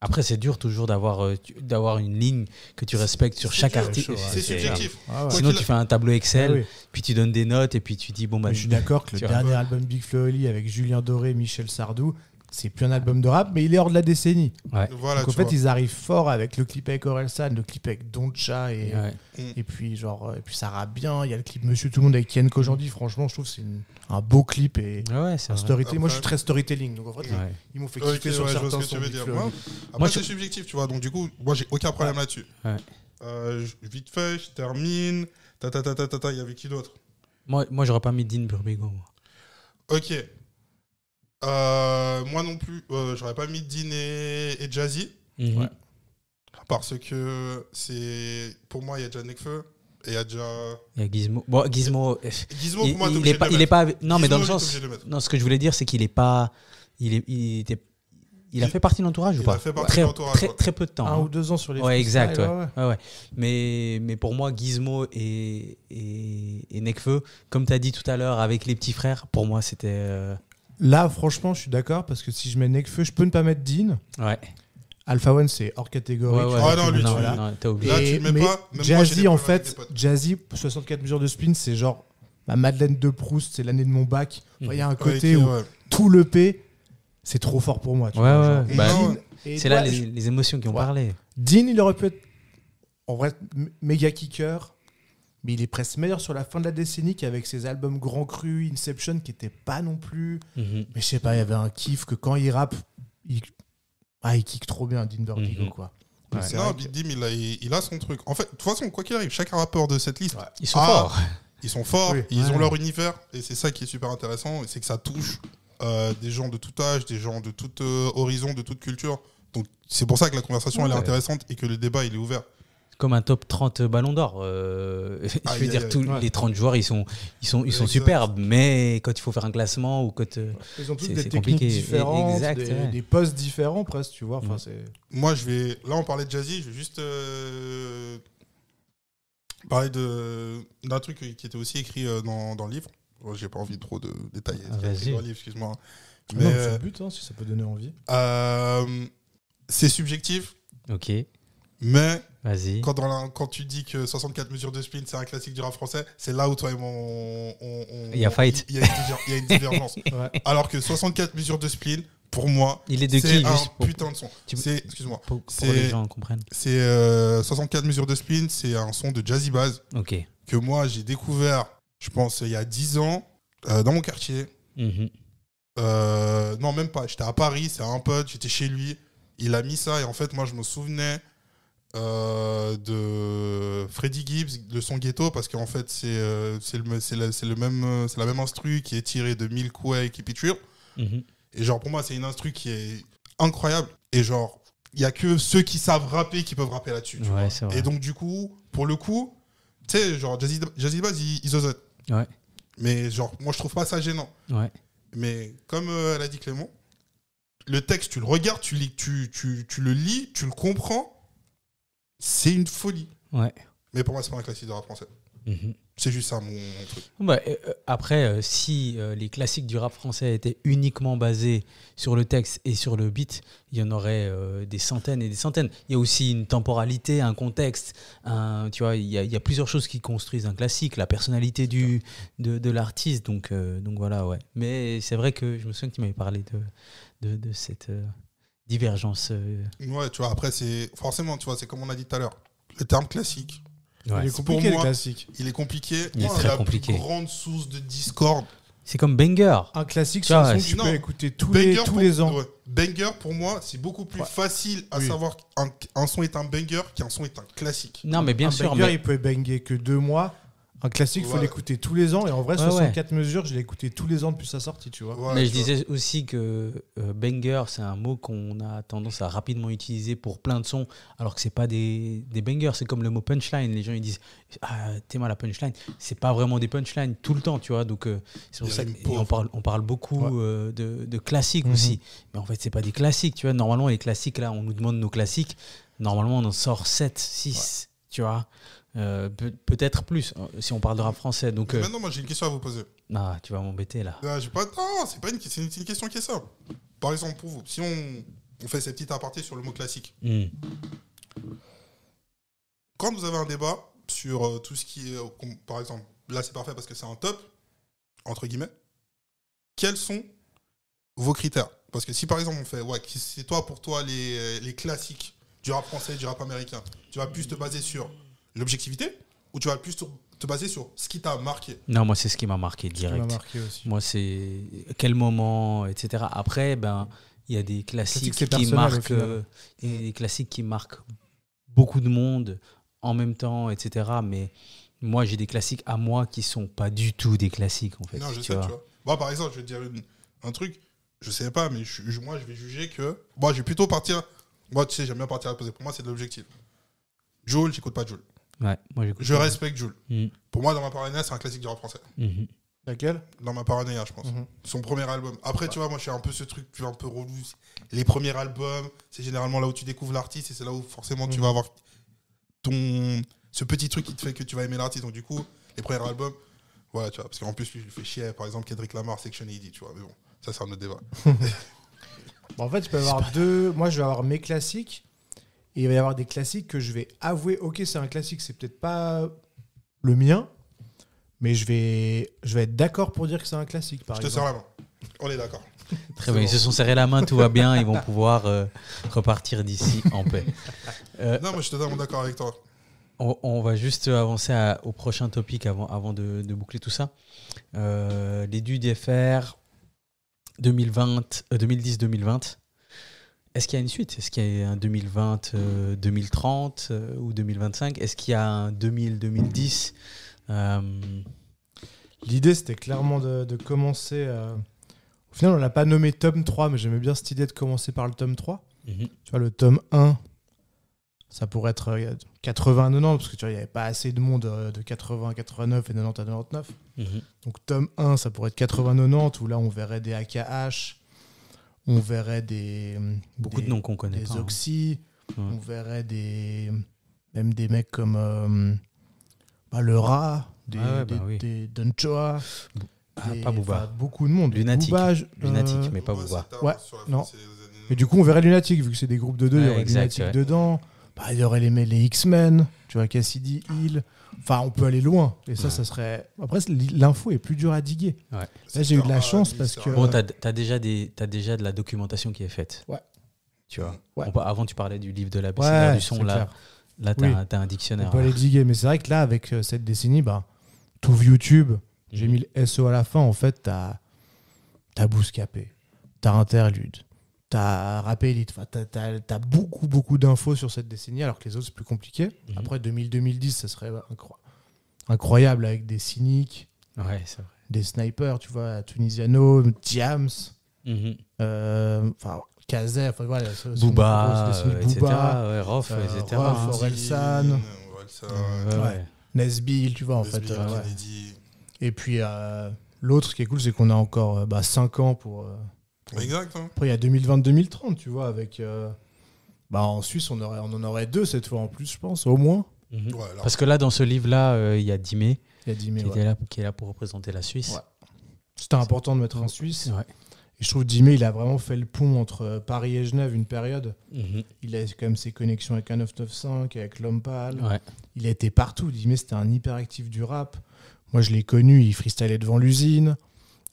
Après, c'est dur toujours d'avoir une ligne que tu respectes sur C'est chaque dur, artiste. chaud, ouais. c'est subjectif. Ah ouais. Sinon, tu fais un tableau Excel, Ah oui. puis tu donnes des notes, et puis tu dis, bon, bah. Mais je suis d'accord que le tu vois. dernier album Big Flo et Oli avec Julien Doré, Michel Sardou, c'est plus un album de rap, mais il est hors de la décennie. Ouais. Voilà, Donc en tu fait, vois. ils arrivent fort avec le clip avec Orelsan, le clip avec Doncha Ouais. et puis ça rappe bien. Il y a le clip Monsieur Tout le Monde avec Ken Kojandi. Franchement, je trouve que c'est un beau clip et Ouais, c'est un vrai. storytelling. Moi, je suis Après- très storytelling. Donc en fait, Ouais. ils m'ont fait Ok, kiffer sur ouais, je vois certains ce que tu sons veux Big dire. Flo et Oli. Après, Moi, c'est je- subjectif, tu vois. Donc, du coup, moi, j'ai aucun problème là-dessus. Ouais. Vite fait, je termine. Il y avait qui d'autre? Moi, j'aurais pas mis Dean Burbigo. Moi. Ok. Moi non plus, j'aurais pas mis Dean et Jazzy. Mhm. Ouais. Parce que pour moi, il y a déjà Nekfeu. Et il y a déjà. Il y a Gizmo. Bon, Gizmo. Gizmo, il, pour moi, t'es il obligé est pas. de le Il est pas. mettre. Non, mais dans le Gizmo, t'es sens. obligé de le mettre. Non, ce que je voulais dire, c'est qu'il est pas. Il a fait partie de l'entourage ou Il pas a fait partie très, de l'entourage, très, ouais. très peu de temps. 1 hein. ou 2 ans sur les Ouais, exact. freestyles, Ouais. Ouais. Mais pour moi, Gizmo et Nekfeu, comme tu as dit tout à l'heure avec les petits frères, pour moi, c'était. Là, franchement, je suis d'accord parce que si je mets Nekfeu, je peux ne pas mettre Dean. Ouais. Alpha One, c'est hors catégorie. Ouais, tu ouais. vois, Ah non, tu lui, mets- tu- voilà. non, t'as oublié. Là, tu le mets mais pas. Même moi, j'ai Jazzy, des en problèmes avec fait, des potes. Jazzy, 64 mesures de spin, c'est genre ma Madeleine de Proust, c'est l'année de mon bac. Enfin, il y a un côté Ok, où ouais. tout le P, c'est trop fort pour moi. Tu Ouais, vois, ouais. genre. Bah, Non, Dean, et c'est là ouais, les émotions qui ont Ouais. parlé. Dean, il aurait pu être en vrai méga kicker, mais il est presque meilleur sur la fin de la décennie qu'avec ses albums Grand Cru, Inception, qui n'étaient pas non plus. Mhm. Mais je sais pas, il y avait un kiff que quand il rappe, il kick trop bien, Dean Burbigo, Mhm. quoi. Ouais. C'est Non, vrai que- Big Dim, il a son truc. En fait, de toute façon, quoi qu'il arrive, chaque rappeur de cette liste, Ils sont Ah, forts. ils sont forts, Oui. ils ont Ouais. leur univers, et c'est ça qui est super intéressant, et c'est que ça touche des gens de tout âge, des gens de tout horizon, de toute culture. Donc c'est pour ça que la conversation elle est Ouais. intéressante et que le débat il est ouvert. Comme un top 30 ballon d'or. Je Aïe, veux aïe, dire, aïe. tous Ouais. les 30 joueurs, ils sont Exact. superbes. Mais quand il faut faire un classement ou quand. Ils ont tous C'est- des c'est techniques compliqué. différentes, Exact, ouais. des postes différents presque, tu vois. Enfin, Mhm. c'est... Moi là on parlait de Jazzy, je vais juste parler d'un truc qui était aussi écrit dans le livre. Bon, j'ai pas envie trop de détailler ce qui est écrit Vas-y. dans le livre, excuse-moi. Non, Mais c'est le but, hein, si ça peut donner envie. c'est subjectif, Ok, mais vas-y. quand tu dis que 64 mesures de spin c'est un classique du rap français, c'est là où toi et moi Il y a fight. Il y a une divergence. Ouais. Alors que 64 mesures de spin, pour moi, Il est de c'est qui un juste pour, putain de son. Excuse-moi. pour que c'est- les gens comprennent. C'est 64 mesures de spin, c'est un son de Jazzy Bass Ok. que moi j'ai découvert, je pense, il y a 10 ans, dans mon quartier. Mhm. Non, même pas. J'étais à Paris, c'est un pote, j'étais chez lui. Il a mis ça et en fait, moi, je me souvenais de Freddie Gibbs, le son Ghetto, parce qu'en fait, c'est la même instru qui est tiré de Milk Way, Keep It Real. Mhm. Et genre, pour moi, c'est une instru qui est incroyable. Et genre, il y a que ceux qui savent rapper qui peuvent rapper là-dessus. tu Ouais, vois. c'est vrai. Et donc, du coup, pour le coup, tu sais, genre, Jazzy Bass, il zozote. Ouais. Mais genre, moi, je trouve pas ça gênant. Ouais. Mais comme elle a dit Clément, le texte, tu le regardes, tu le lis, tu le comprends. C'est une folie. Ouais. Mais pour moi, c'est pas un classique de rap français. Mhm. C'est juste ça, mon truc. Bah, après, si les classiques du rap français étaient uniquement basés sur le texte et sur le beat, il y en aurait des centaines et des centaines. Il y a aussi une temporalité, un contexte. Tu vois, il y a plusieurs choses qui construisent un classique, la personnalité de l'artiste. Donc voilà, ouais. Mais c'est vrai que je me souviens que tu m'avais parlé de cette divergence. Ouais, tu vois, après, c'est forcément, tu vois, c'est comme on a dit tout à l'heure. Le terme classique, Ouais. Il est compliqué, Pour le moi, classique. il est compliqué. Il est Moi, très la compliqué. plus grande source de discorde. C'est comme banger. Un classique, Tu c'est un vois, son que tu non. peux écouter tous Banger les ans. Ouais. Banger, pour moi, c'est beaucoup plus Ouais. facile à Oui. savoir qu'un son est un banger qu'un son est un classique. Non, mais bien Un sûr. banger, Mais... il peut banger que 2 mois. Un classique, il faut Ouais. l'écouter tous les ans. Et en vrai, Ouais, 64 mesures, je l'ai écouté tous les ans depuis sa sortie, tu vois. Ouais, Mais je tu vois. disais aussi que banger, c'est un mot qu'on a tendance à rapidement utiliser pour plein de sons, alors que c'est pas des bangers. C'est comme le mot punchline. Les gens ils disent t'es mal la punchline. C'est pas vraiment des punchlines tout le temps, tu vois. Donc c'est pour Des ça rimes qu'on pauvres. on parle beaucoup Ouais. de classiques Mhm. aussi. Mais en fait, c'est pas des classiques, tu vois. Normalement, les classiques, là, on nous demande nos classiques. Normalement, on en sort 7, 6, tu vois. Peut-être plus si on parle de rap français. Donc, Mais maintenant, moi, j'ai une question à vous poser. tu vas m'embêter là. J'ai pas... Non, c'est pas c'est une question qui est simple. Par exemple, pour vous, si on fait ces petites apartés sur le mot classique, quand vous avez un débat sur tout ce qui est, par exemple, là c'est parfait parce que c'est un top, entre guillemets, quels sont vos critères? Parce que si par exemple on fait, c'est pour toi les classiques du rap français, du rap américain, tu vas plus te baser sur l'objectivité ou tu vas plus te baser sur ce qui t'a marqué? Non, moi, c'est ce qui m'a marqué Ça m'a direct. marqué aussi. Moi, c'est quel moment, etc. Après, il y a des classiques c'est qui personnel, au marquent, final. des classiques qui marquent beaucoup de monde en même temps, etc. Mais moi, j'ai des classiques à moi qui sont pas du tout des classiques, en fait. Non, je tu sais, vois. tu vois. Moi, par exemple, je vais te dire un truc, je sais pas, mais moi, je vais juger que. Moi, je vais plutôt partir. Moi, tu sais, j'aime bien partir à la posée. Pour moi, c'est de l'objectif. Jul, j'écoute pas Jul. Ouais, moi, j'écoute Je pas. respecte Jul. Mhm. Pour moi, Dans ma paranoïa, c'est un classique du rap français. Mhm. Laquelle? Dans ma paranoïa, je pense. Mhm. Son premier album. Après, tu vois, moi, je suis un peu ce truc, tu vois, un peu relou. Les premiers albums, c'est généralement là où tu découvres l'artiste et c'est là où forcément tu vas avoir ce petit truc qui te fait que tu vas aimer l'artiste. Donc, du coup, les premiers albums, voilà, tu vois. Parce qu'en plus, lui, il fait chier, par exemple, Kendrick Lamar, Section 80, tu vois. Mais bon, ça, c'est un autre débat. Bon, en fait, je peux avoir deux. Moi, je vais avoir mes classiques. Et il va y avoir des classiques que je vais avouer. Ok, c'est un classique, c'est peut-être pas le mien. Mais je vais être d'accord pour dire que c'est un classique, par Je te exemple. sers la main. On est d'accord. Très bien, ils se sont serrés la main, tout va bien, ils vont pouvoir repartir d'ici en paix. Non, moi, je suis totalement d'accord avec toi. On va juste avancer au prochain topic avant de boucler tout ça. Les DUDFR 2010-2020. Est-ce qu'il y a une suite? Est-ce qu'il y a un 2020-2030 ou 2025? Est-ce qu'il y a un 2000-2010? L'idée, c'était clairement de commencer. Au final, on l'a pas nommé tome 3, mais j'aimais bien cette idée de commencer par le tome 3. Tu vois, le tome 1, ça pourrait être 80-90, parce que tu vois, il n'y avait pas assez de monde de 80 à 89 et 90 à 99. Donc, tome 1, ça pourrait être 80-90, où là, on verrait des AKH, on verrait Beaucoup de noms qu'on connaît des pas. Oxy, Ouais. on verrait même des mecs comme le Rat, des Dunchoa. Pas Booba. Enfin, beaucoup de monde. Lunatic. Booba, Lunatic, mais pas Booba, Booba. c'était Ouais, avant, sur la non. fin, c'est les années- Et du coup, on verrait Lunatic, vu que c'est des groupes de deux, il y Ouais, aurait exact, Lunatic ouais. dedans. Il y aurait les X-Men, tu vois, Cassidy, Hill. Enfin, on peut aller loin. Et ça, Ouais. ça serait. Après, l'info est plus dure à diguer. Ouais. Là, j'ai eu de la Ah, chance lui, parce c'est que. un- Bon, t'as déjà de la documentation qui est faite. Ouais. Tu vois. Ouais. Avant, tu parlais du livre de la Ouais, du son. c'est Là, clair. t'as un On dictionnaire. peut aller diguer. Mais c'est vrai que là, avec cette décennie, tout YouTube, j'ai mis le SO à la fin. En fait, t'as Bouscapé, t'as Interlude, t'as Rap Elite. Enfin, t'as beaucoup d'infos sur cette décennie, alors que les autres, c'est plus compliqué. Après, 2000-2010, ça serait incroyable avec des cyniques, Ouais, c'est vrai. des snipers, tu vois, Tunisiano, Diams, Mhm. Kazé, enfin voilà. Booba, c'est des décennies, etc. Booba, Ouais, Rof, etc. Rof, hein. Orelsan. Ouais. ouais. Nesbill, tu vois, en fait. Nesbill, ouais. Kennedy. Et puis, l'autre, ce qui est cool, c'est qu'on a encore 5 ans pour. Exact. Hein. Après, il y a 2020-2030, tu vois, avec. En Suisse, on en aurait 2 cette fois en plus, je pense, au moins. Mhm. Ouais, alors, Parce que là, dans ce livre-là, il y a Dimé Il y a 10 qui, 000. qui est là pour représenter la Suisse. Ouais. C'était important de mettre un Suisse. Ouais. Et je trouve que Dimé, il a vraiment fait le pont entre Paris et Genève une période. Mhm. Il a quand même ses connexions avec 1995, avec L'Homme Pâle. Ouais. Il a été partout. Dimé, c'était un hyperactif du rap. Moi, je l'ai connu, il freestylait devant l'usine.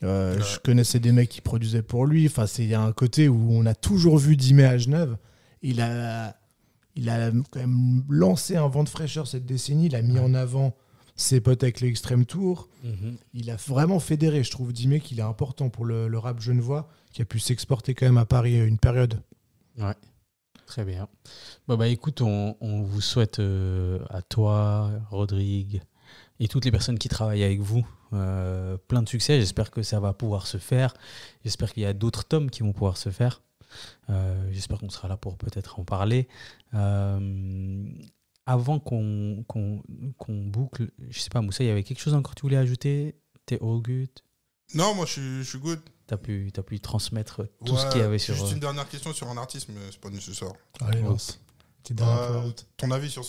Je connaissais des mecs qui produisaient pour lui. Enfin, il y a un côté où on a toujours vu Dimé à Genève. Il a quand même lancé un vent de fraîcheur cette décennie. Il a mis en avant ses potes avec l'Extreme Tour. Il a vraiment fédéré. Je trouve Dimé qu'il est important pour le rap genevois, qui a pu s'exporter quand même à Paris une période. Ouais. Très bien. Écoute, on vous souhaite à toi, Rodrigue, et toutes les personnes qui travaillent avec vous, plein de succès. J'espère que ça va pouvoir se faire. J'espère qu'il y a d'autres tomes qui vont pouvoir se faire. J'espère qu'on sera là pour peut-être en parler. Avant qu'on boucle, je sais pas, Moussa, il y avait quelque chose encore que tu voulais ajouter? T'es all good? Non, moi je suis good. T'as pu transmettre tout ce qu'il y avait sur... Juste une dernière question sur un artiste, mais c'est pas nécessaire. Allez, lance. Ton avis sur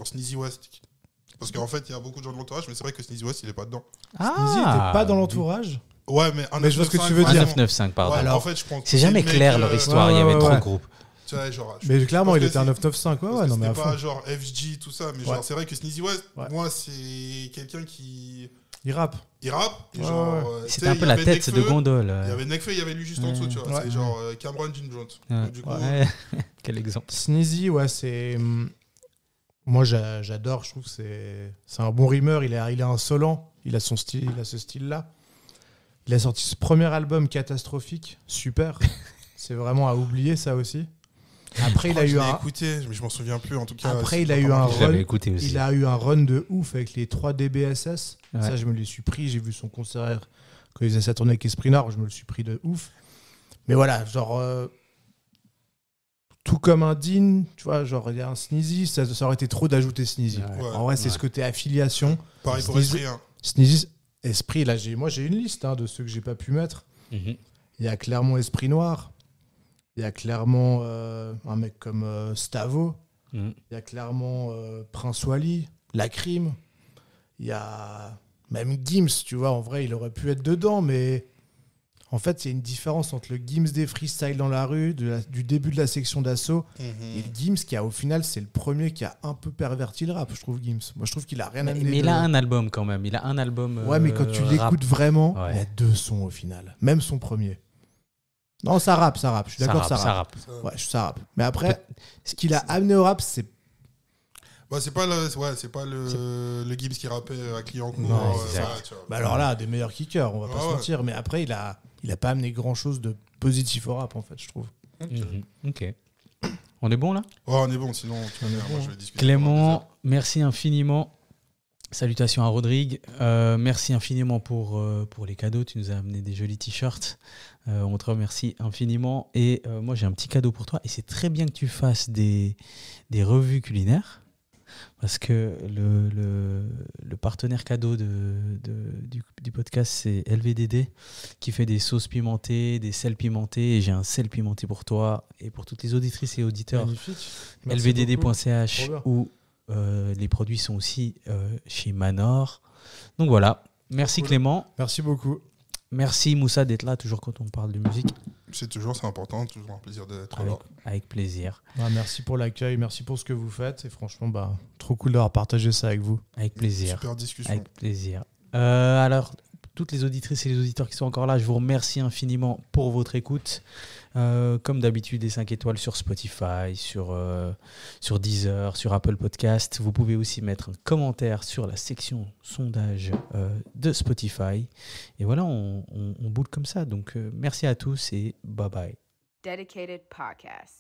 Sneezy West? Parce qu'en fait, il y a beaucoup de gens de l'entourage, mais c'est vrai que Sneezy West, il est pas dedans. Sneezy était pas dans l'entourage? Ouais, mais je vois ce que tu veux dire. 995, pardon. Ouais, alors, en fait, je prends c'est jamais clair leur histoire, il y avait trop de groupes. Tu vois, genre, mais clairement, il était un 995. Ouais, non, mais c'était pas genre FG, tout ça, mais genre, c'est vrai que Sneezy West, moi, c'est quelqu'un qui... Il rappe. Et genre, c'était un peu la tête de gondole. Il y avait Nekfeu, il y avait lui juste en dessous, tu vois. C'est genre Cameron Jim Jones. Du coup, quel exemple. Sneezy, c'est... Moi, j'adore. Je trouve que c'est un bon rimeur. Il est insolent. Il a son style. Il a ce style-là. Il a sorti ce premier album catastrophique. Super. C'est vraiment à oublier, ça aussi. Après, il a eu écouté, mais je m'en souviens plus. En tout cas, après, il a eu un run. Aussi. Il a eu un run de ouf avec les 3 DBSS. Ouais. Ça, je me les suis pris. J'ai vu son concert quand il faisait sa tournée avec Esprit Nord. Je me le suis pris de ouf. Mais voilà, genre... tout comme un Dean, tu vois, genre il y a un Sneezy, ça aurait été trop d'ajouter Sneezy. En vrai, c'est ce côté affiliation. Pareil pour Esprit. Sneezy, Esprit, là, j'ai une liste de ceux que j'ai pas pu mettre. Il y a clairement Esprit Noir. Il y a clairement un mec comme Stavo. Il y a clairement Prince Wally, La Crime. Il y a même Gims, tu vois, en vrai, il aurait pu être dedans, mais... En fait, il y a une différence entre le Gims des freestyles dans la rue, du début de la section d'assaut, et le Gims qui, au final, c'est le premier qui a un peu perverti le rap, je trouve, Gims. Moi, je trouve qu'il a rien amené. Mais il a un album quand même. Il a un album. Ouais, mais quand tu l'écoutes vraiment, il y a 2 sons au final. Même son premier. Non, ça rappe. Je suis d'accord, ça rappe. Ouais, ça rappe. Mais après, ce qu'il a amené au rap, c'est. Bah, c'est pas le Gims qui rappait à Clignancourt. Non, alors là, des meilleurs kickers, on va pas se mentir. Mais après, il a pas amené grand chose de positif au rap, en fait, je trouve. Ok. On est bon là? Ouais, on est bon, sinon moi, je vais discuter. Clément, merci infiniment. Salutations à Rodrigue. Merci infiniment pour les cadeaux. Tu nous as amené des jolis t-shirts. On te remercie infiniment. Et moi, j'ai un petit cadeau pour toi. Et c'est très bien que tu fasses des revues culinaires. Parce que le partenaire cadeau du podcast, c'est LVDD, qui fait des sauces pimentées, des sels pimentés. Et j'ai un sel pimenté pour toi et pour toutes les auditrices et auditeurs. Magnifique. lvdd.ch où les produits sont aussi chez Manor. Donc voilà. Merci Clément. Merci beaucoup. Merci Moussa d'être là, toujours quand on parle de musique. C'est important, toujours un plaisir d'être là. Avec plaisir. Merci pour l'accueil, merci pour ce que vous faites. Et franchement, trop cool d'avoir partagé ça avec vous. Avec plaisir. Super discussion. Avec plaisir. Alors, toutes les auditrices et les auditeurs qui sont encore là, je vous remercie infiniment pour votre écoute. Comme d'habitude, des 5 étoiles sur Spotify, sur Deezer, sur Apple Podcast. Vous pouvez aussi mettre un commentaire sur la section sondage de Spotify. Et voilà, on boule comme ça. Donc, merci à tous et bye bye. Dedicated Podcast.